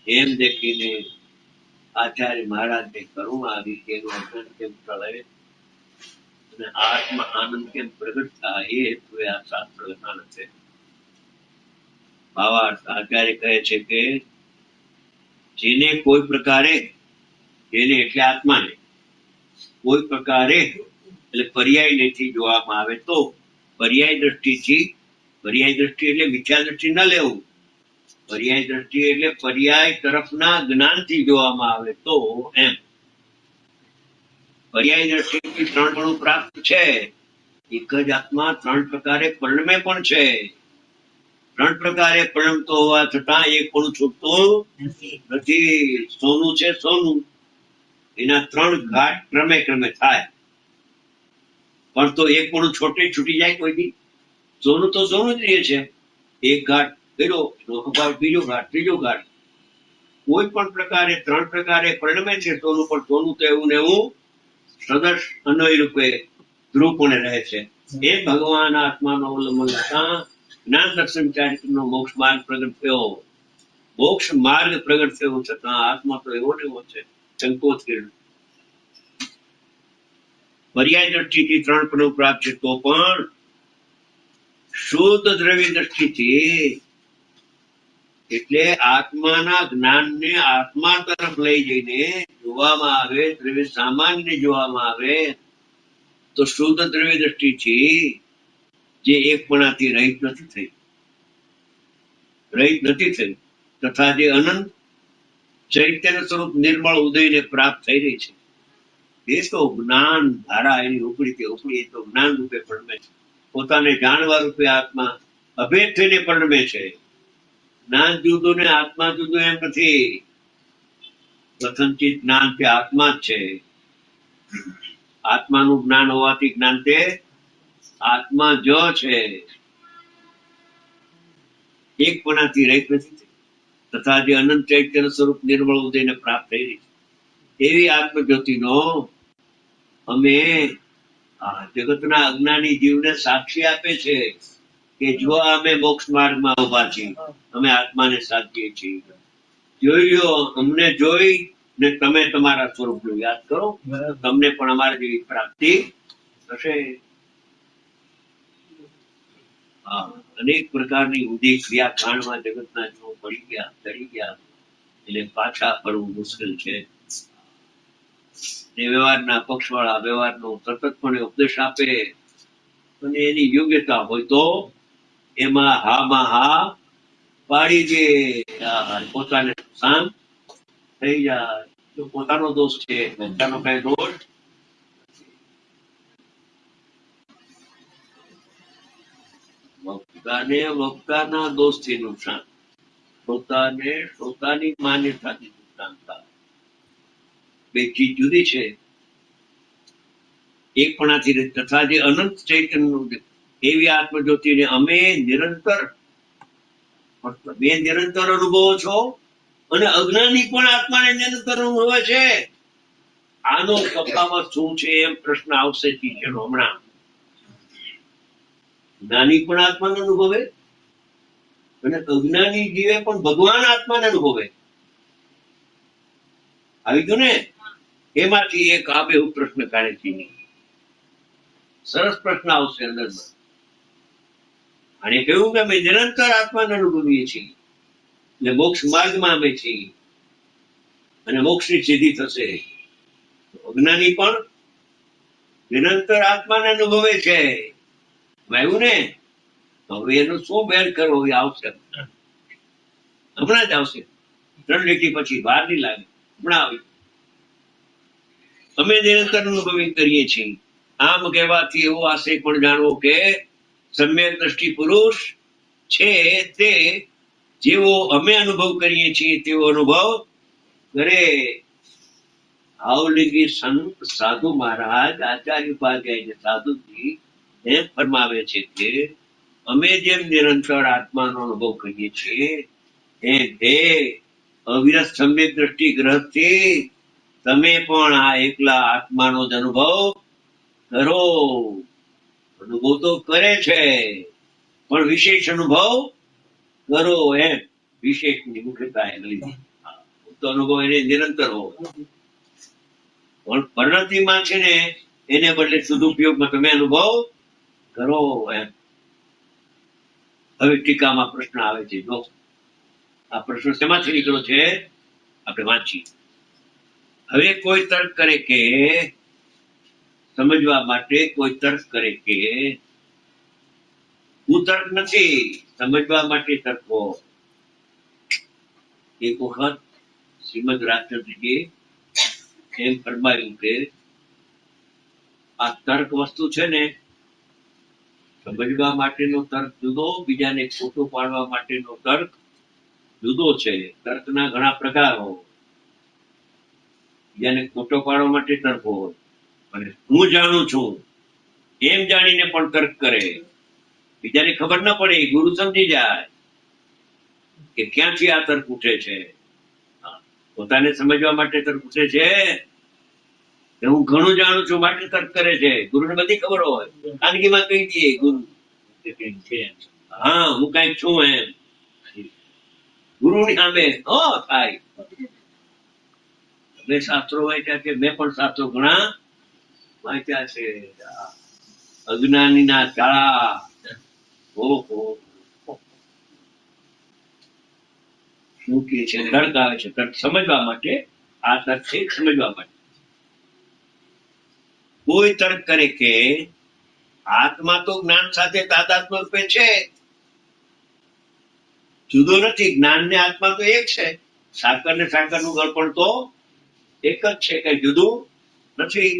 એમ દેખીને આચાર્ય મહારાજને કરુણા આવી કે એનું અજ્ઞાન કેમ ટળે અને આત્મ આનંદ કેમ પ્રગટ થાય એ હેતુએ આ શાસ્ત્ર લખાણ છે. ભાવાર્થ આચાર્ય કહે છે કે જેને કોઈ પ્રકારે, જેને એટલે આત્માને કોઈ પ્રકારે એટલે પર્યાયથી જોવામાં આવે તો પર્યાય દ્રષ્ટિથી, પર્યાય દ્રષ્ટિ એટલે મિથ્યા દ્રષ્ટિ ન લેવું, પર્યાય દ્રષ્ટિ એટલે પર્યાય તરફના જ્ઞાનથી જોવામાં આવે તો એમ પર્યાય દ્રષ્ટિથી 3 ગણું પ્રાપ્ત છે. એક જ આત્મા 3 પ્રકારે પરિણમે પણ છે. 3 પ્રકારે પરિણમતો હોવા છતાં એક પણ છૂટતું નથી. સોનું છે સોનું, એના 3 ઘાટ ક્રમે ક્રમે થાય, પણ તો એક પણ છૂટી જાય કોઈ દી? સોનું તો સોનું જ રહે છે. એક ઘાટ કર્યો, બીજો ઘાટ, ત્રીજો ઘાટ, કોઈ પણ પ્રકારે 3 પ્રકારે પરિણમે છે સોનું, પણ સોનું તો એવું ને એવું સદસ અન્વય રૂપે ધ્રુવપણે રહે છે. એ ભગવાન આત્માનો અવલંબન લેતા જ્ઞાન દર્શન ચારિત્રનો મોક્ષ માર્ગ પ્રગટ થયો. મોક્ષ માર્ગ પ્રગટ થયો છતાં આત્મા તો એવો ને એવો છે, સંકોચ કિરણ. પર્યાય દ્રષ્ટિથી 3 પરિણમ પ્રાપ્ત છે તો પણ શુદ્ધ દ્રવ્ય દ્રષ્ટિથી, એટલે આત્માના જ્ઞાનને આત્મા તરફ લઈ જઈને જોવામાં આવે, દ્રવ્ય સામાન્ય જોવામાં આવે તો શુદ્ધ દ્રવ્ય દ્રષ્ટિથી જે એકપણાથી રહિત નથી થઈ, તથા જે અનંત ચૈતન્ય સ્વરૂપ નિર્મળ ઉદયને પ્રાપ્ત થઈ રહી છે, એ તો જ્ઞાન ધારા એની ઉપડી તો જ્ઞાન રૂપે પરિણમે છે. પોતાને જાણવા રૂપે આત્મા અભેદ થઈને પરિણમે છે. જ્ઞાન જુદું ને આત્મા જુદું એમ નથી. પ્રથમથી જ્ઞાન તે આત્મા જ છે. આત્માનું જ્ઞાન હોવાથી જ્ઞાન તે આત્મા જ છે. એકપણાથી રહિત નથી, તથા જે અનંત ચૈતન્ય સ્વરૂપ નિર્મળ ઉદયને પ્રાપ્ત થઈ રહી છે, એવી આત્મજ્યોતિનો અમે જગતના અજ્ઞાની જીવને સાક્ષી આપે છે કે જો અમે મોક્ષ માર્ગમાં ઉભા છીએ, અમે આત્માને સાધીએ છીએ. જોઈ અમને જોઈ ને તમે તમારા સ્વરૂપનું યાદ કરો, તમને પણ અમારા જેવી પ્રાપ્તિ થશે. અનેક પ્રકારની ઊંધી ક્રિયા કાંડમાં જગતના જીવો પડી ગયા, ચડી ગયા, એટલે પાછા ફરવું મુશ્કેલ છે. એ વ્યવહારના પક્ષવાળા વ્યવહારનો સતતપણે ઉપદેશ આપે અને એની યોગ્યતા હોય તો એમાં હામાં હા પાડી દે, પોતાને શાંત થઈ જાય. તો પોતાનો દોષ છે, બીજાનો કઈ દોષ. વક્તાના દોષથી નુકસાન, પોતાની માન્યતાથી નુકસાન થાય. બે ચીજ જુદી છે. એકપણાથી તથા જે અનંત ચૈતન્યનું એવી આત્મજ્યોતિને અમે નિરંતર અનુભવો છો, અને અજ્ઞાની પણ આત્માને નિરંતર અનુભવે છે. આનો તફાવત શું છે એમ પ્રશ્ન આવશે શિષ્યનો હમણાં. જ્ઞાની પણ આત્માને અનુભવે અને અજ્ઞાની જીવે પણ ભગવાન આત્માને અનુભવે. આવી ગયું ને? એમાંથી એક આ બે પ્રશ્ન કાઢે છે. સરસ પ્રશ્ન આવશે અંદરમાં. અને કહ્યું કે અમે નિરંતર આત્માને અનુભવીએ છીએ, એટલે મોક્ષ માર્ગમાં અમે છીએ અને મોક્ષની સિદ્ધિ થશે. અજ્ઞાની પણ નિરંતર આત્માને અનુભવે છે. આવ્યું ને? હવે એનું શું બેર કરવો એ આવશે, હમણાં જ આવશે. 3 લીટી પછી બહાર નહીં લાગે, હમણાં આવી. અમે નિરંતર અનુભવી કરીએ છીએ. આમ કહેવાથી એવો આશય પણ જાણવો કે સમ્યક દ્રષ્ટિ પુરુષ છે તે જેવો અમે અનુભવ કરીએ છીએ તેવો અનુભવ કરે. આવલિંગી સંત સાધુ મહારાજ આચાર્ય ઉપાધ્યાય સાધુજી એમ ફરમાવે છે કે અમે જેમ નિરંતર આત્માનો અનુભવ કરીએ છીએ એમ તે અવિરત સમ્યક દ્રષ્ટિ ગ્રહથી તમે પણ આ એકલા આત્માનો જ અનુભવ કરો. અનુભવ તો કરે છે પણ વિશેષ અનુભવ કરો. એમ વિશેષની મુખ્યતા એને લીધી. તો અનુભવ એને નિરંતર હોવો, પણ પરિણતિમાં છે ને એને બદલે સદુપયોગમાં તમે અનુભવ કરો. એમ હવે ટીકામાં પ્રશ્ન આવે છે. જો આ પ્રશ્ન શેમાંથી નીકળ્યો છે? આપણે વાંચીએ. હવે કોઈ તર્ક કરે કે સમજવા માટે કોઈ તર્ક કરે કે હું તર્ક નથી, સમજવા માટે તર્કો. એક વખત શ્રીમદ રાજચંદ્રજીએ એમ ફરમાયું કે આ તર્ક વસ્તુ છે ને, સમજવા માટેનો તર્ક જુદો, બીજાને ખોટું પાડવા માટેનો તર્ક જુદો છે. તર્કના ઘણા પ્રકારો. બીજાને ખોટો પાડવા માટે તર્ક હોય, અને હું જાણું છું એમ જાણીને પણ તર્ક કરે. બીજાને ખબર ન પડે, ગુરુ સમજી જાય કે ક્યાંથી આ તર્ક ઉઠે છે. પોતાને સમજવા માટે તર્ક ઉઠે છે કે હું ઘણું જાણું છું માટે તર્ક કરે છે. ગુરુને બધી ખબર હોય, ખાનગીમાં કહી દઈએ ગુરુ હા હું કઈક છું એમ. ગુરુની સામે થાય. મેં શાસ્ત્રો વાંચ્યા છે, મેં પણ શાસ્ત્રો ઘણા વાંચ્યા છે. અજ્ઞાનીના ચાળા. ઓહો, શું કે છે? તર્ક આવે છે, તર્ક સમજવા માટે. આ તર્ક છે સમજવા માટે. કોઈ તર્ક કરે કે આત્મા તો જ્ઞાન સાથે તાદાત્મ્ય રૂપે છે, જુદો નથી. જ્ઞાન ને આત્મા તો એક છે. સાકર ને સાકર નું ગળપણ તો એક જ છે, કઈ જુદું નથી.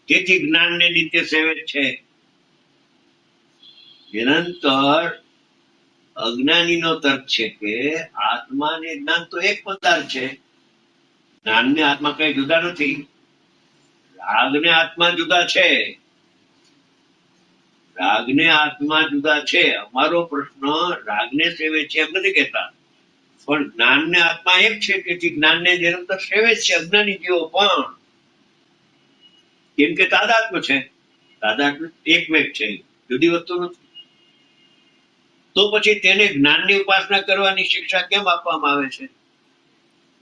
તેથી જ્ઞાન ને નિત્ય સેવે છે. નિરંતર અજ્ઞાનીનો તર્ક છે કે આત્મા ને જ્ઞાન તો એક પદાર્થ છે, જ્ઞાન ને આત્મા કઈ જુદા નથી. રાગ ને આત્મા જુદા છે, રાગ ને આત્મા જુદા છે. અમારો પ્રશ્ન રાગને સેવે છે એમ નથી કહેતા, પણ જ્ઞાન ને આત્મા એક છે, તેથી જ્ઞાન ને નિરંતર સેવે છે અજ્ઞાની જીવો પણ. કેમ કે તાદાત્મ્ય છે, તાદાત્મ્ય એકમેક છે, જુદી વસ્તુ નથી. તો પછી તેને જ્ઞાનની ઉપાસના કરવાની શિક્ષા કેમ આપવામાં આવે છે?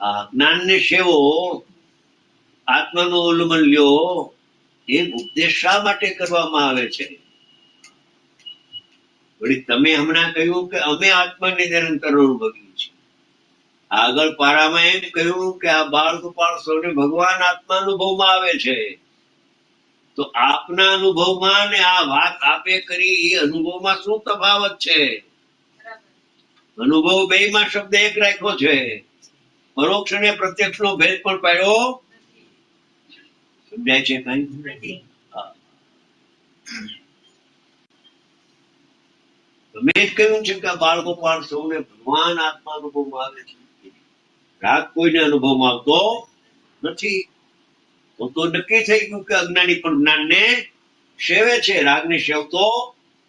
આ જ્ઞાનને સેવો, આત્માનું અવલંબન લ્યો, એ ઉપદેશ શા માટે કરવામાં આવે છે? વળી તમે હમણાં કહ્યું કે અમે આત્માને નિરંતર અનુભવીએ છીએ. આગળ પારામાં એમ કહ્યું કે આ બાળ ગોપાળ સૌને ભગવાન આત્મા અનુભવમાં આવે છે. તો આપના અનુભવમાં ને આ વાત આપે કરી એ અનુભવમાં શું તફાવત છે? અનુભવ બે માં શબ્દ એક રાખ્યો છે, પરોક્ષ અને પ્રત્યક્ષ નો ભેદ પણ પાડ્યો. સમજાય છે કઈ? મેં જ કહ્યું છે કે આ બાળ ગોપાળ સૌને ભગવાન આત્મા અનુભવમાં આવે છે, રાગ કોઈને અનુભવમાં આવતો નથી. તો નક્કી થઈ ગયું કે અજ્ઞાની પણ જ્ઞાનને સેવે છે, રાગને સેવતો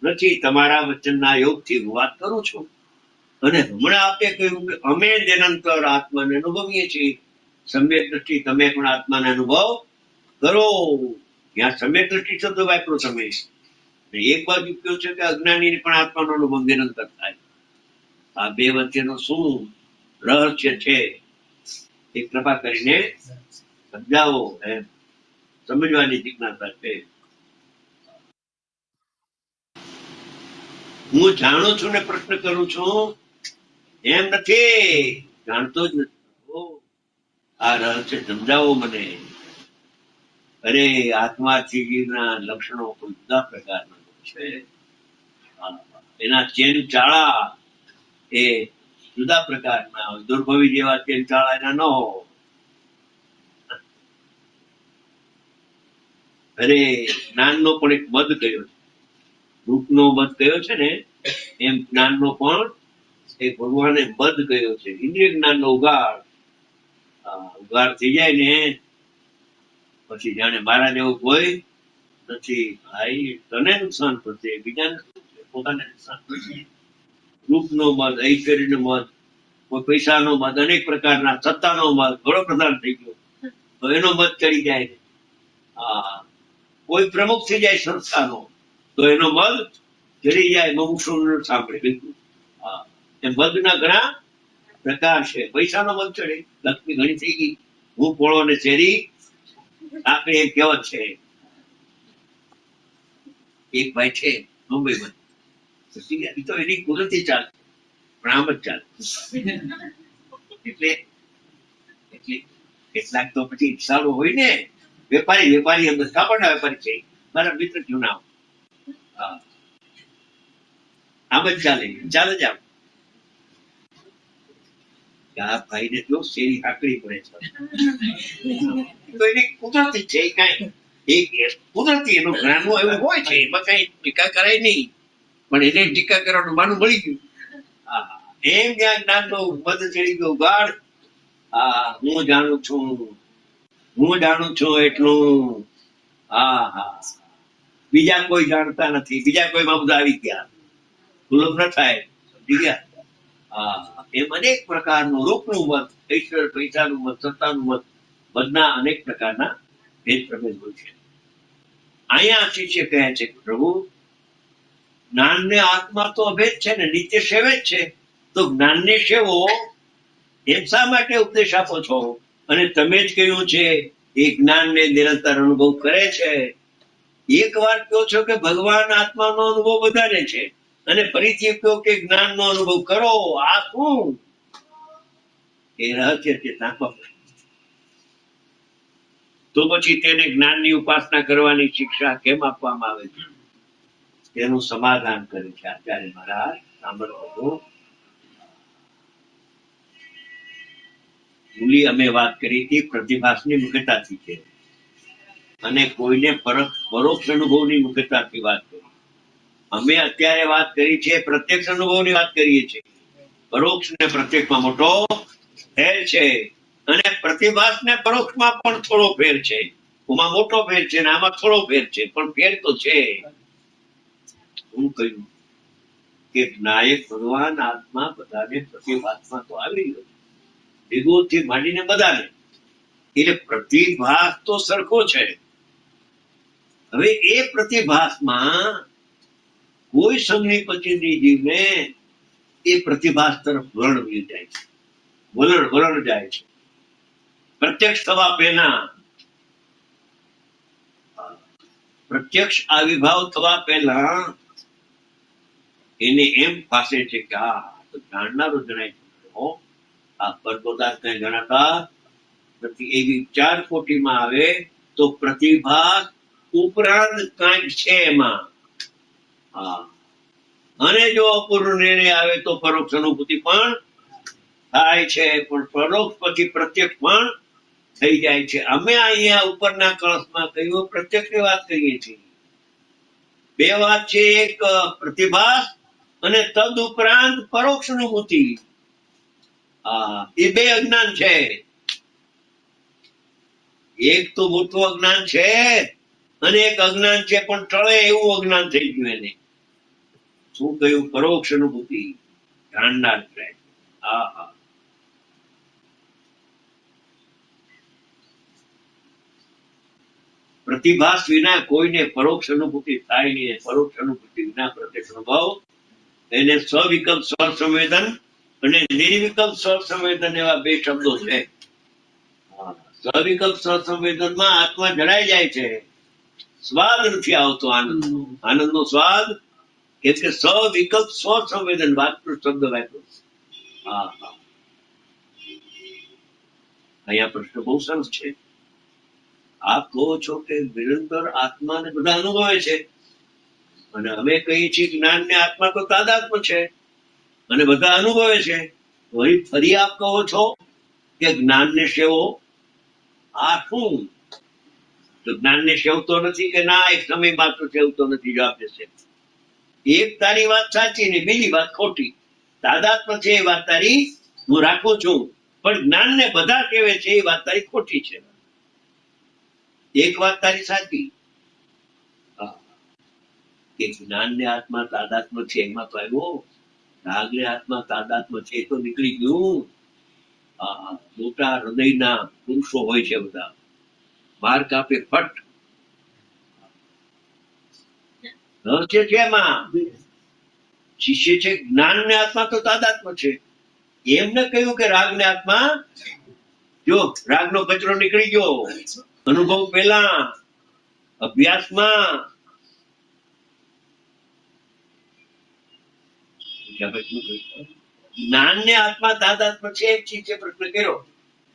નથી. તમારા વચનના યોગથી હું વાત કરું છું. અને હમણાં આપે કહ્યું કે અમે નિરંતર આત્માને અનુભવીએ છીએ. સમ્યક દ્રષ્ટિ તમે પણ આત્માને અનુભવ કરો. ત્યાં સમ્યક દ્રષ્ટિ શબ્દ વાપરો તમે. એક બાજુ કહ્યું છે કે અજ્ઞાની પણ આત્માનો અનુભવ નિરંતર થાય. આ બે વચ્ચેનો શું રહસ્ય છે એ કૃપા કરીને સમજાવો. એમ સમજવાની જિજ્ઞાસા છે. હું જાણું છું ને પ્રશ્ન કરું છું એમ નથી, જાણતો જ નથી. આ રહસ્ય સમજાવો મને. અરે આત્માર્થીના લક્ષણો કોઈ જુદા પ્રકારના છે, એના ચેન ચાળા એ જુદા પ્રકારના હોય. દુર્ભવી જેવા ચેન ચાળા એના ન હોય. અરે જ્ઞાનનો પણ એક મદ કયો છે, રૂપનો મદ કયો છે ને, એમ જ્ઞાનનો પણ એક ભગવાને મદ કયો છે. ઇન્દ્રિય જ્ઞાનનો ઉગાડ થઈ જાય ને પછી જાણે મારા જેવું કોઈ નથી. ભાઈ તને નુકસાન થશે, બીજાને પોતાને નુકસાન થશે. રૂપનો મદ, ઐશ્વર્યનો મદ, કોઈ પૈસાનો મદ, અનેક પ્રકારના સત્તાનો મદ ઘણો પ્રધાન થઈ ગયો તો એનો મદ ચડી જાય. કોઈ પ્રમુખ થઈ જાય સંસ્થાનો તો એનો મદ ચડી જાય. મુમુક્ષુ સાંભળે બિલકુલ. એ મદના ઘણા પ્રકાર છે. પૈસાનો મદ ચડે, લક્ષ્મી ઘણી થઈ ગઈ, હું પોળો ને શેરી આપણે એક કહેવત છે. એક ભાઈ છે મુંબઈમાં, તો એની કુદરતી ચાલ પણ આમ જ ચાલે. એટલે કેટલાક તો પછી ઈચ્છાળુ હોય ને, વેપારી અંદર કાપડના વેપારી છે, મારા મિત્ર જૂના. હા, આમ જ ચાલે જ આમ. આ ભાઈને જો શેરી હાકડી પડે છે, તો એને કુદરતી છે, કુદરતી એનું જ્ઞાનનું એવું હોય છે, એમાં કઈ ટીકા કરાય નહીં, પણ એને ટીકા કરવાનું માનું મળી ગયું. હા, એમ જ્યાં જ્ઞાનનો મદ ચડી ગયો ગાઢ. હા, હું જાણું છું એટલું. હા હા, બીજા કોઈ જાણતા નથી, બીજા કોઈમાં બધા આવી ગયા, સુલભ ન થાય. સમજી ગયા? હા, એમ અનેક પ્રકારનું રૂપનું મત, ઈશ્વર પૈસાનું મત, સત્તાનું મત, મતના અનેક પ્રકારના ભેદ પ્રભેદ હોય છે. અહીંયા શિષ્ય કહે છે કે પ્રભુ, જ્ઞાનને આત્મા તો અભેદ છે ને, નિત્ય સેવે જ છે, તો જ્ઞાનને સેવો એમ શા માટે ઉપદેશ આપો છો? અને તમે જ કહ્યું છે એ જ્ઞાનને નિરંતર અનુભવ કરે છે. એક વાર કહો છો કે ભગવાન આત્માનો અનુભવ વધારે છે, અને ફરીથી કહો કે જ્ઞાનનો અનુભવ કરો. આ શું? એ રહસ્ય છે. તો પછી તેને જ્ઞાનની ઉપાસના કરવાની શિક્ષા કેમ આપવામાં આવે છે? તેનું સમાધાન કરે છે આચાર્ય મહારાજ. સાંભળો, મૂલી અમે વાત કરી હતી પ્રતિભાસની મુખ્યતાથી છે, અને કોઈને પરોક્ષ અનુભવની મુખ્યતાથી વાત કરી. અમે અત્યારે વાત કરી છે પ્રત્યક્ષ અનુભવની વાત કરીએ છીએ. પરોક્ષ ને પ્રત્યક્ષમાં મોટો ફેર છે, અને પ્રતિભાસ ને પરોક્ષમાં પણ થોડો ફેર છે. આમાં મોટો ફેર છે ને આમાં થોડો ફેર છે, પણ ફેર તો છે. હું કહ્યું કે નાયક ભગવાન આત્મા બધાને પ્રતિભાસમાં તો આવી ગયો, વિગોથી માંડીને બધાને, એટલે પ્રતિભાસ તો સરખો છે. હવે એ પ્રતિભાસમાં કોઈ સમય પછી જીવને એ પ્રતિભાસ તરફ વલણ જાય છે, વલણ જાય છે. પ્રત્યક્ષ થવા પહેલા, પ્રત્યક્ષ આવિર્ભાવ થવા પહેલા એને એમ પાસે છે કે આ તો જાણનારો જણાય છે, આ પરપોદાર્થ ને જણાતા નથી. એવી 4 કોટીમાં આવે તો પ્રતિભાસ ઉપરાંત કાંઈક છે એમાં. હા, અને જો અપૂર્ણ નિર્ણય આવે તો પરોક્ષ અનુભૂતિ પણ થાય છે, પણ પરોક્ષ પછી પ્રત્યક્ષ પણ થઈ જાય છે. અમે અહીંયા ઉપરના કળશમાં કહ્યું પ્રત્યક્ષની વાત કરીએ છીએ. 2 વાત છે, એક પ્રતિભાસ અને તદ ઉપરાંત પરોક્ષ અનુભૂતિ. એ 2 અજ્ઞાન છે. એક તો મોટું અજ્ઞાન છે અને એક અજ્ઞાન છે પણ ટળે એવું અજ્ઞાન થઈ ગયું એને. શું કહ્યું? પરોક્ષ અનુભૂતિ જાણનાર છે. હા, પ્રતિભાસ વિના કોઈને પરોક્ષ અનુભૂતિ થાય નહીં. પરોક્ષ અનુભૂતિ વિના પ્રત્યક્ષ અનુભવ. એને સ્વવિકલ્પ સ્વસંવેદન અને નિર્વિકલ્પ સ્વસંવેદન એવા 2 શબ્દો છે. સ્વવિકલ્પ સ્વસંવેદનમાં આત્મા જડાઈ જાય છે, સ્વાદ નથી આવતો. આનંદનો સ્વાદ કેમ કે સ્વવિકલ્પ સ્વસંવેદન વાતનો શબ્દ વાપર્યો. હા, અહીંયા પ્રશ્ન બહુ સરસ છે. આપ કહો છો કે નિરંતર આત્માને બધા અનુભવે છે, અને અમે કહીએ છીએ જ્ઞાન ને આત્મા તો તાદાત્મ્ય છે અને બધા અનુભવે છે. ફરી આપ કહો છો કે જ્ઞાન ને સેવો. આ શું? તો જ્ઞાન ને સેવતો નથી કે ના એક સમય માત્ર સેવતો નથી? જવાબ દેશે, એક તારી વાત સાચી ને બીજી વાત ખોટી. તાદાત્મ્ય છે એ વાત તારી હું રાખું છું, પણ જ્ઞાન ને બધા કહેવે છે એ વાત તારી ખોટી છે. એક વાત તારી સાચી કે જ્ઞાન ને આત્મા તાદાત્મ્ય છે, એમાં તો આવ્યો. રાગ ને આત્મા તાદાત્મ્ય છે એ તો નીકળી ગયું. મોટા હૃદયના પુરુષો હોય છે બધા, બાર કાપે ફટ. રહસ્ય છે એમાં. શિષ્ય છે જ્ઞાન ને આત્મા તો તાદાત્મ્ય છે. એમને કહ્યું કે રાગ ને આત્મા, જો રાગનો કચરો નીકળી ગયો અનુભવ પહેલા, અભ્યાસમાં. જ્ઞાન ને આત્મા તાદાત્મ્ય છે. એક ચીજ પ્રશ્ન કર્યો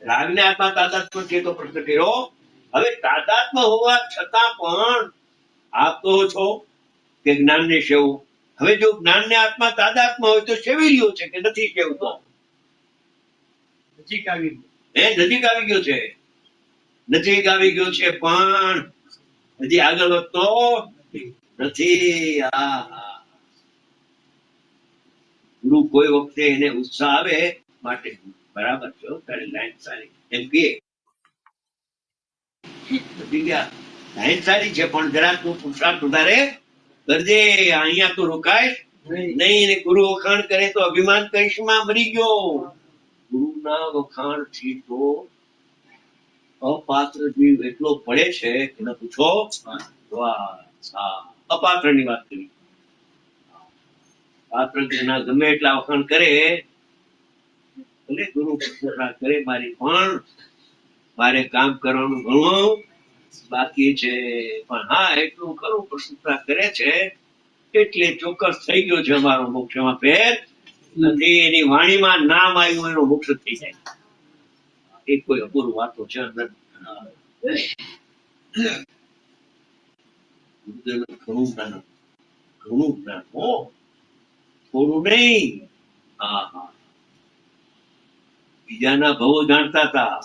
રાગને આત્મા તાદાત્મ્ય છે તો પ્રશ્ન કર્યો. હવે તાદાત્મ્ય હોવા છતાં પણ આપ કહો છો કે જ્ઞાનને સેવવું. હવે જો જ્ઞાનને આત્મા તાદાત્મ્ય હોય તો સેવી રહ્યો છે કે નથી સેવતો? નજીક આવી ગયો છે. નજીક આવી ગયો છે પણ હજી આગળ વધતો નથી. ગુરુ કોઈ વખતે એને ઉત્સાહ આવે માટે બરાબર છે, તારી લાઈન સારી એમ કે લાઈન સારી છે પણ જરાક તું પુરુષાર્થ વધારે કરજે. અહીંયા તું રોકાય નહીં ને ગુરુ વખાણ કરે તો અભિમાન કહીશમાં મરી ગયો. ગુરુના વખાણ થી તો અપાત્ર જીવ એટલો પડે છે કે ન પૂછો. અપાત્ર ની વાત કરી. પાત્ર ના ગમે એટલા વખાણ કરે, ભલે ગુરુ પ્રશંસા કરે મારી, પણ મારે કામ કરવાનું ઘણું બાકી છે. પણ હા એટલું ખરું પ્રશંસા કરે છે એટલે ચોક્કસ થઈ ગયો છે અમારો મોક્ષ. એમાં ફેર નથી. એની વાણીમાં નામ આવ્યું એનો મોક્ષ થઈ જાય. એ કોઈ અપૂર્વ વાતો છે અંદર. ઘણું જ્ઞાન હો, થોડું નહીં. બીજાના ભવો જાણતા હતા,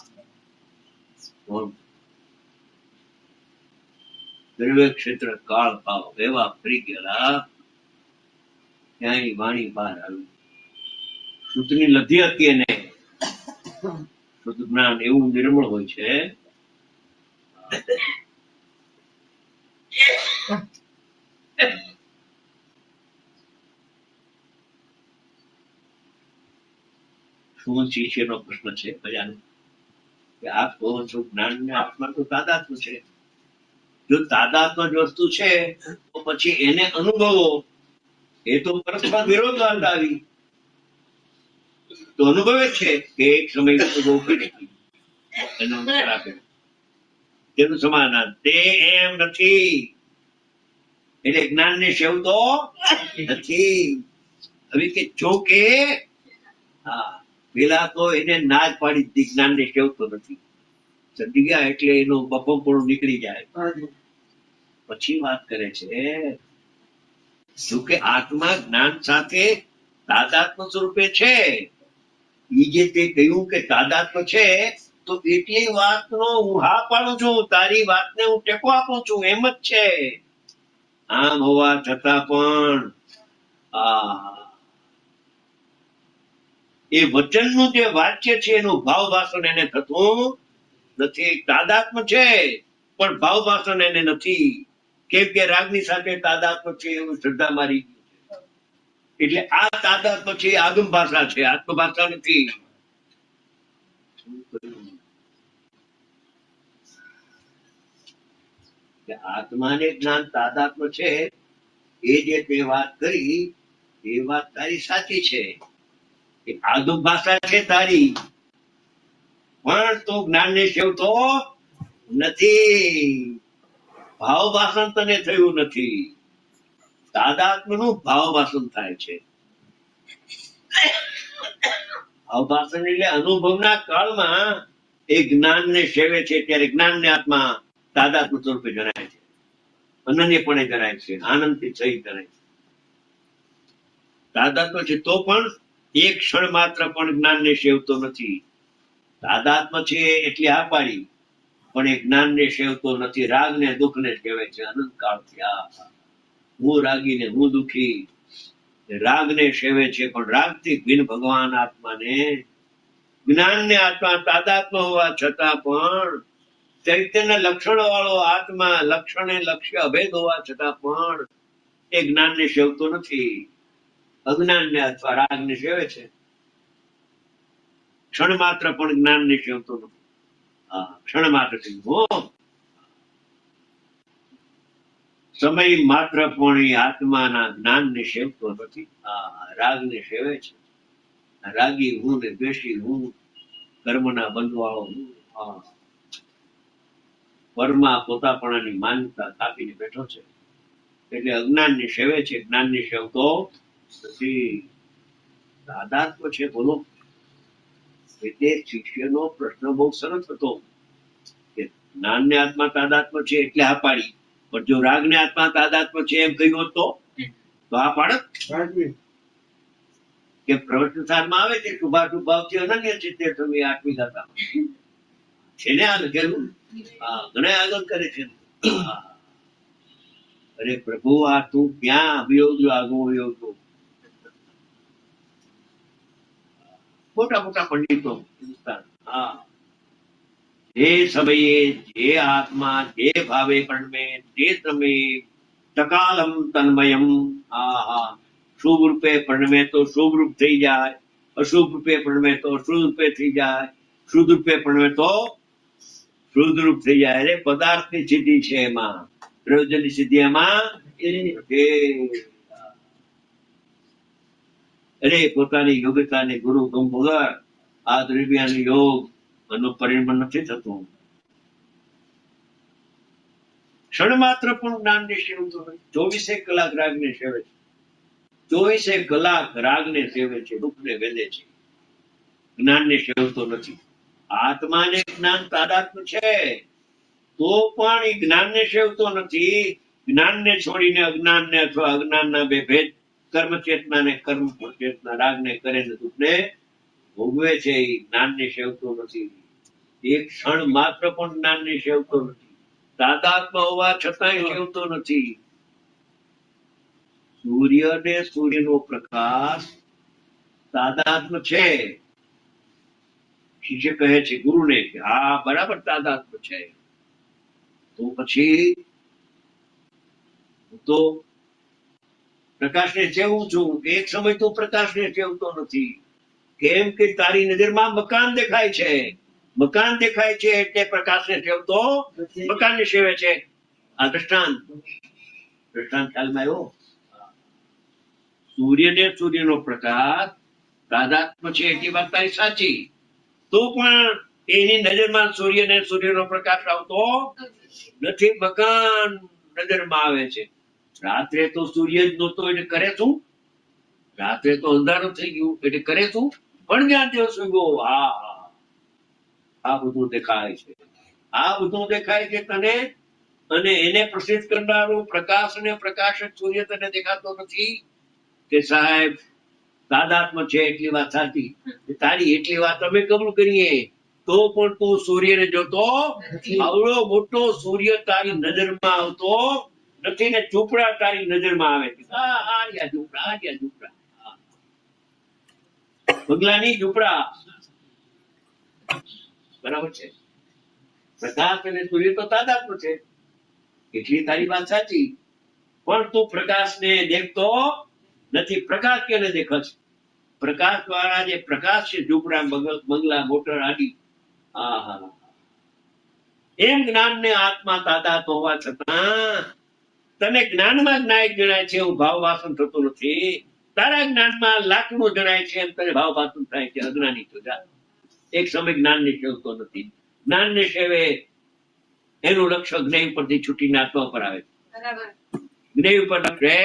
દ્રવ્ય ક્ષેત્ર કાળ ભાવ એવા ફરી ગયેલા, ક્યાંય વાણી બહાર આવી. શુદ્ધની લધી હતી એને. શુદ્ધ જ્ઞાન એવું નિર્મળ હોય છે. શું શિષ્યનો પ્રશ્ન છે બધાનો કે આપ કહો છો જ્ઞાન ને આત્મા તો તાદાત્મ્ય છે. જો તાદાત્મ્ય જ વસ્તુ છે તો પછી એને અનુભવો. એ તો પરસ્પર વિરોધ વાત આવી. તો અનુભવે છે કે એક સમય અનુભવ કરી એનો ઉત્તર આપે. તેનું સમાધાન તે એમ નથી એટલે જ્ઞાન ને સેવતો નથી. હવે કે જો કે પેલા તો એને ના જ પાડી દીધી, જ્ઞાન ને સેવતો નથી. સમજી ગયા એટલે એનો બફો પણ નીકળી જાય. પછી વાત કરે છે જો કે આત્મા જ્ઞાન સાથે તાદાત્મ્ય સ્વરૂપે છે. એ જે તે કહ્યું કે તાદાત્મ્ય છે તો એટલી વાતનો હું હા પાડું છું. તારી વાતને હું ટેકો આપું છું. એમ જ છે. આમ હોવા છતાં પણ એ વચનનું જે વાક્ય છે એનું ભાવ ભાષણ એને થતું નથી. તાદાત્મ્ય છે પણ ભાવ ભાષણ એને નથી. કેમ કે રાગની સાથે તાદાત્મ્ય છે એવું શ્રદ્ધા મારી. એટલે આ તાદાત્મ્ય છે આગમ ભાષા છે, આત્મભાષા નથી. આત્માને જ્ઞાન તાદાત્મ્ય છે એ જે તે વાત કરી એ વાત તારી સાચી છે. આગમ ભાષા છે તારી, પણ તો જ્ઞાન ને સેવતો નથી. ભાવ ભાષણ તને થયું નથી. તાદાત્મ્ય નું ભાવ ભાષણ થાય છે. ભાવ ભાષણ એટલે અનુભવના કાળમાં એ જ્ઞાન ને સેવે છે ત્યારે જ્ઞાન ને આત્મા તાદાત્મ્ય સ્વરૂપે જણાય છે, અનન્યપણે જણાય છે, આનંદથી સહિત જણાય છે. તાદાત્મ્ય છે તો પણ એક ક્ષણ માત્ર પણ જ્ઞાન ને સેવતો નથી. તાદાત્મ્ય છે એટલે આ પાડી, પણ એ જ્ઞાન ને સેવતો નથી. રાગ ને દુઃખ ને સેવે છે અનંત કાળથી. હું રાગી ને હું દુઃખી. રાગ ને સેવે છે પણ રાગથી ભિન્ન ભગવાન આત્માને, જ્ઞાન ને આત્મા તાદાત્મ્ય હોવા છતાં પણ ચૈતન્ય લક્ષણ વાળો આત્મા, લક્ષણે લક્ષ્ય અભેદ હોવા છતાં પણ એ જ્ઞાન ને સેવતો નથી. અજ્ઞાન ને અથવા રાગ ને સેવે છે. ક્ષણ માત્ર પણ જ્ઞાન ને સેવતો નથી. ક્ષણ માત્ર સમય માત્ર પણ એ આત્માના જ્ઞાન ને સેવતો નથી. રાગ ને સેવે છે. રાગી હું ને દ્વેષી હું, કર્મના બંધવાળો હું, પરમાં પોતાપણાની માન્યતા સ્થાપીને બેઠો છે. એટલે અજ્ઞાન ને સેવે છે, જ્ઞાન ને સેવતો નથી. તાદાત્મ્ય છે. બોલો એટલે શિષ્યનો પ્રશ્ન બહુ સરસ હતો કે જ્ઞાનને આત્મા તાદાત્મ્ય છે એટલે આ પાડી, પણ જો રાગને આત્મા તાદાત્મ્ય છે એમ કહ્યું હોત તો આ પાડત કે પ્રવચનસારમાં આવે છે શુભાશુભ ભાવથી અનન્ય છે તે સમયે આત્મી દાતા છે ને આ લખેલું. હા, ઘણા આગળ કરે છે. હા. અરે પ્રભુ, આ તું ક્યાં આવ્યો છો? આગો આવ્યો છો. મોટા મોટા પંડિતો હિન્દુસ્તાન. હા, જે સમયે જે આત્મા જે ભાવે પરણમે તે સમયે ટકાલમ તન્મયમ. હા હા, શુભ રૂપે પરણમે તો શુભ રૂપ થઈ જાય, અશુભ રૂપે પરણમે તો અશુભ રૂપે થઈ જાય, શુદ્ધ રૂપે પરણમે તો શુદ્ધ રૂપ થઈ જાય. અરે પદાર્થની સિદ્ધિ છે એમાં, પ્રયોજનની સિદ્ધિ એમાં છે. અરે પોતાની યોગ્યતાને ગુરુ ગમ વગર આ દ્રવ્યનું યોગ એનું પરિણામ નથી થતું. ક્ષણ માત્ર પણ જ્ઞાનને સેવતો નથી. 24 કલાક રાગને સેવે છે, 24 કલાક રાગને સેવે છે, દુઃખને વેદે છે, જ્ઞાનને સેવતો નથી. આત્માને જ્ઞાન તાદાત્મ્ય છે તો પણ એ જ્ઞાનને સેવતો નથી. જ્ઞાનને છોડીને અજ્ઞાનને અથવા અજ્ઞાનના બે ભેદ કર્મ ચેતનાને કર્મ ચેતના રાગને કરે ને દુઃખને ભોગવે છે. એ જ્ઞાનને સેવતો નથી. એક ક્ષણ માત્ર પણ જ્ઞાનને સેવતો નથી. તાદાત્મ્ય હોવા છતાંય સેવતો નથી. સૂર્ય ને સૂર્યનો પ્રકાશ તાદાત્મ્ય છે. શિષ્ય કહે છે ગુરુને કે હા બરાબર તાદાત્મ્ય છે, તો પછી હું તો પ્રકાશને સેવું છું. એક સમય તું પ્રકાશને સેવતો નથી. કેમ કે તારી નજરમાં મકાન દેખાય છે. મકાન દેખાય છે એટલે પ્રકાશને સેવતો મકાનને સેવે છે. આ દ્રષ્ટાંત ખ્યાલમાં આવ્યો. સૂર્યને સૂર્યનો પ્રકાશ તાદાત્મ્ય છે એટલી વાત તારી સાચી, તો પણ એની નજરમાં સૂર્યને સૂર્યનો પ્રકાશ આવતો નથી. મકાન નજરમાં આવે છે. રાત્રે તો સૂર્ય જ નહોતો એટલે કરે શું? રાત્રે તો અંધારું થઈ ગયું એટલે કરે શું? પણ જ્યાં દિવસ ઉગ્યો. હા, આ બધું દેખાય છે. આ બધું દેખાય છે તને, અને એને પ્રસિદ્ધ કરનારો પ્રકાશ અને પ્રકાશક સૂર્ય તને દેખાતો નથી. કે સાહેબ તાદાત્મ્ય છે એટલી વાત સાચી, તારી એટલી વાત અમે કબૂલ કરીએ, તો પણ તું સૂર્યને જોતો આવડો મોટો સૂર્ય તારી નજરમાં આવતો નથી ને ઝૂંપડા તારી નજરમાં આવે છે. આ ઝૂંપડા બંગલાની ઝૂંપડા બરાબર છે. પ્રકાશ અને સૂર્ય તો તાદાત્મ્ય છે એટલી તારી વાત સાચી, પણ તું પ્રકાશને દેખતો નથી. પ્રકાશ કેને દેખે છે? પ્રકાશ વાળા જે પ્રકાશ છે, ઝૂંપડા બંગલા મોટર આદિ. એમ જ્ઞાનને આત્મા તાદાત્મ્ય હોવા છતાં તને જ્ઞાનમાં જ નાયક જણાય છે એવું ભાવ વાસન થતું નથી. તારા જ્ઞાનમાં લાકડું જણાય છે એમ તને ભાવ વાસન થાય છે. અજ્ઞાની તો જા એક સમય જ્ઞાનને સેવતો નથી. જ્ઞાનને સેવે એનું લક્ષ્ય જ્ઞેય પરથી છૂટીને આત્મા પર આવે છે. જ્ઞેય ઉપર લક્ષ્ય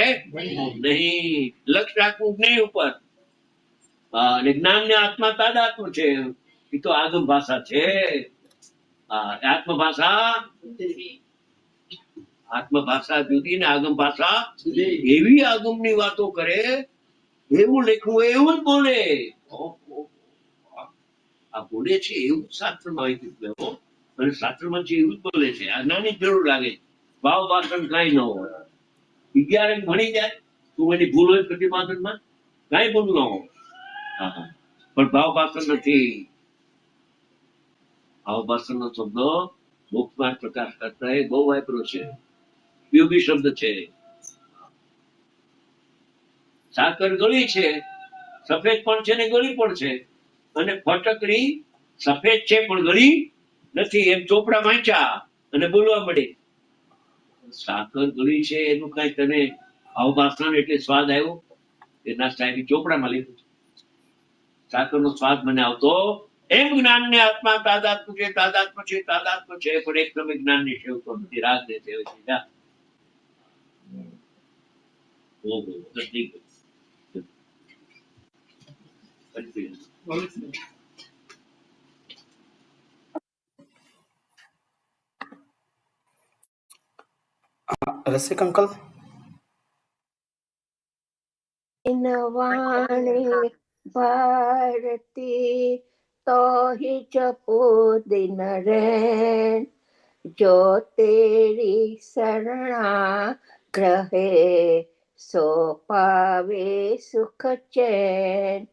નહીં, લક્ષ્ય રાખવું જ્ઞેય ઉપર. અને જ્ઞાનને આત્મા તાદાત્મ્ય છે એ તો આગમ ભાષા છે. આત્મભાષા જુદી ને આગમ ભાષા એવી આગમની વાતો કરે, એવું લખવું એવું જ બોલે. આ બોલે છે એવું શાસ્ત્રમાં કીધું, અને શાસ્ત્રમાં છે એવું જ બોલે છે. આ નાની જરૂર લાગે, ભાવ ભાષણ કઈ ન હોય. 11 ભણી જાય તું એની ભૂલ હોય પ્રતિપાદનમાં કઈ ભૂલ ન હોય, પણ ભાવ ભાષણ નથી. ભાવ ભાષણ નો શબ્દ મુખમાં પ્રકાશ કરતા એ બહુ વાપરો છે, ઉપયોગી શબ્દ છે. સાકર ગળી છે, સફેદ પણ છે ને ગળી પણ છે, અને ફટકડી સફેદ છે પણ ગળી નથી. એમ ચોપડા વાંચ્યા અને બોલવા મળે. સાકર ગળી છે એનું કઈ તને ભાવભાષણ એટલે સ્વાદ આવ્યો? એ ના સાહેબ ચોપડામાં લીધું. સાકર નો સ્વાદ મને આવતો. એમ જ્ઞાન ને આત્મા તાદાત્મ્ય છે, તાદાત્મ્ય છે, તાદાત્મ્ય છે, પણ એક સમય જ્ઞાન ની સેવતો નથી. રાગ ને સેવે છે. રસિક અંકલ. वाणी भारती तो ही जपो दिन रैन जो तेरी शरणा ग्रहे सो पावे सुख चैन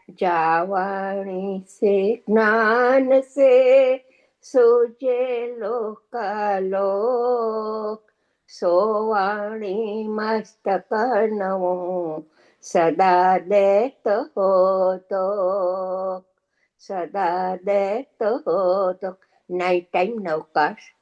जावाणी से ज्ञान से सूझे लोकालोक सोवाणी मस्तक नमो सदा देत होतो सदा देत होतो. नाईट टाइम नवकाश.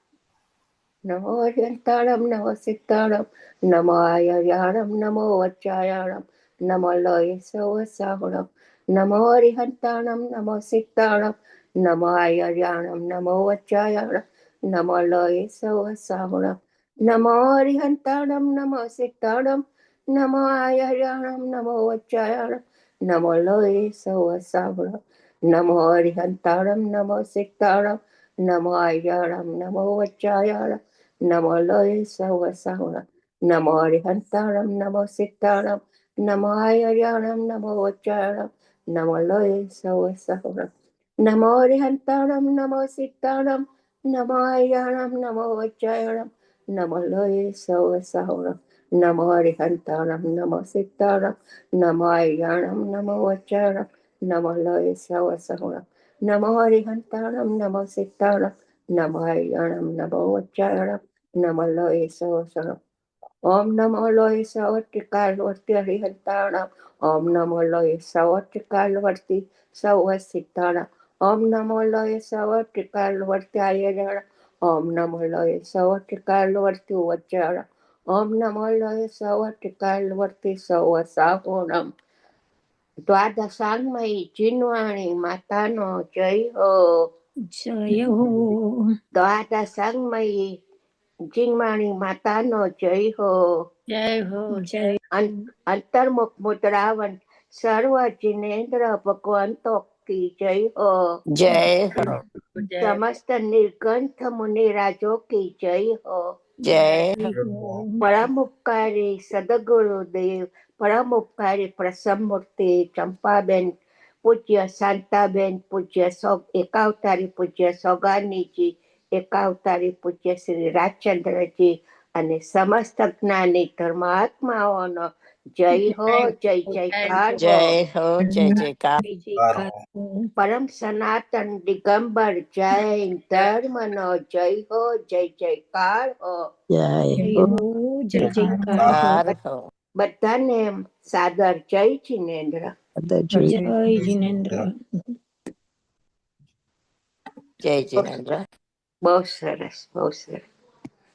नमो हरिहंताणम नमो सिद्धाणम नमो आयर्याणम नमो वज्रायाणम नमो लोय सवसाहुणम नमो हरिहंताणम नमो सिद्धाणम नमो आयर्याणम नमो वज्रायाणम नमो लोय सवसाहुणम नमो हरिहंताणम नमो सिद्धाणम नमो आयर्याणम नमो वज्रायाणम नमो लोय सवसाहुणम नमो हरिहंताणम नमो सिद्धाणम नमो आयर्याणम नमो वज्रायाणम नमो लोय सवसाहुणम नमो हरिहंताणम नमो सिद्धाणम नमो आयर्याणम नमो वज्रायाणम नमो लोय सवसाहुणम नमो हरिहंताणम नमो सिद्धाणम नमो आयर्याणम नमो वज्रायाणम नमो लोय सवसाहुणम नमो हरिहंताणम नमो सिद्धाणम नमो आयर्याणम नमो वज्रायाणम नमो लोय सवसाहुणम नमो हरिहंताणम नमो सिद्धाणम नमो आयर्याणम नमो वज्रायाणम नमो लोय सवसाहुणम. ओम नमो लोय सवत्रिकालवर्ती हरिहंताणम ओम नमो लोय सवत्रिकालवर्ती सवसिद्धाणम ओम नमो लोय सवत्रिकालवर्ती आयर्याणम ओम नमो लोय सवत्रिकालवर्ती वज्रायाणम ओम नमो लोय सवत्रिकालवर्ती सवसाहुणम. द्वादशांगमयी जिनवाणी मातानो जय हो. जय हो. द्वादशांगमयी जिनवाणी मातानो जय हो. जय हो. जय अंतर्मुख मुद्रावंत सर्व जिनेन्द्र भगवंतो की जय हो. जय हो. समस्त निर्ग्रंथ मुनिराजों की जय हो. जय हो. परम उपकारी सदगुरुदेव परम उपकारी प्रसन्नमूर्ति चंपाबेन पूज्य शांताबेन पूज्य एकावतारी पूज्य सोगानीजी एकावतारी पूज्य श्री રાજચંદ્રજી અને સમસ્ત જ્ઞાની ધર્માત્માઓનો જય હો જય જયકાર હો. जय हो जय जयकार પરમ સનાતન દિગંબર જૈન ધર્મનો જય હો જય જયકાર હો. जय જય हो હો. જય જયકાર હો. जयकार हो બધાને સાદર જય જિનેન્દ્ર. જય જિનેન્દ્ર. जय जिनेन्द्र. બહુ સરસ બહુ સરસ.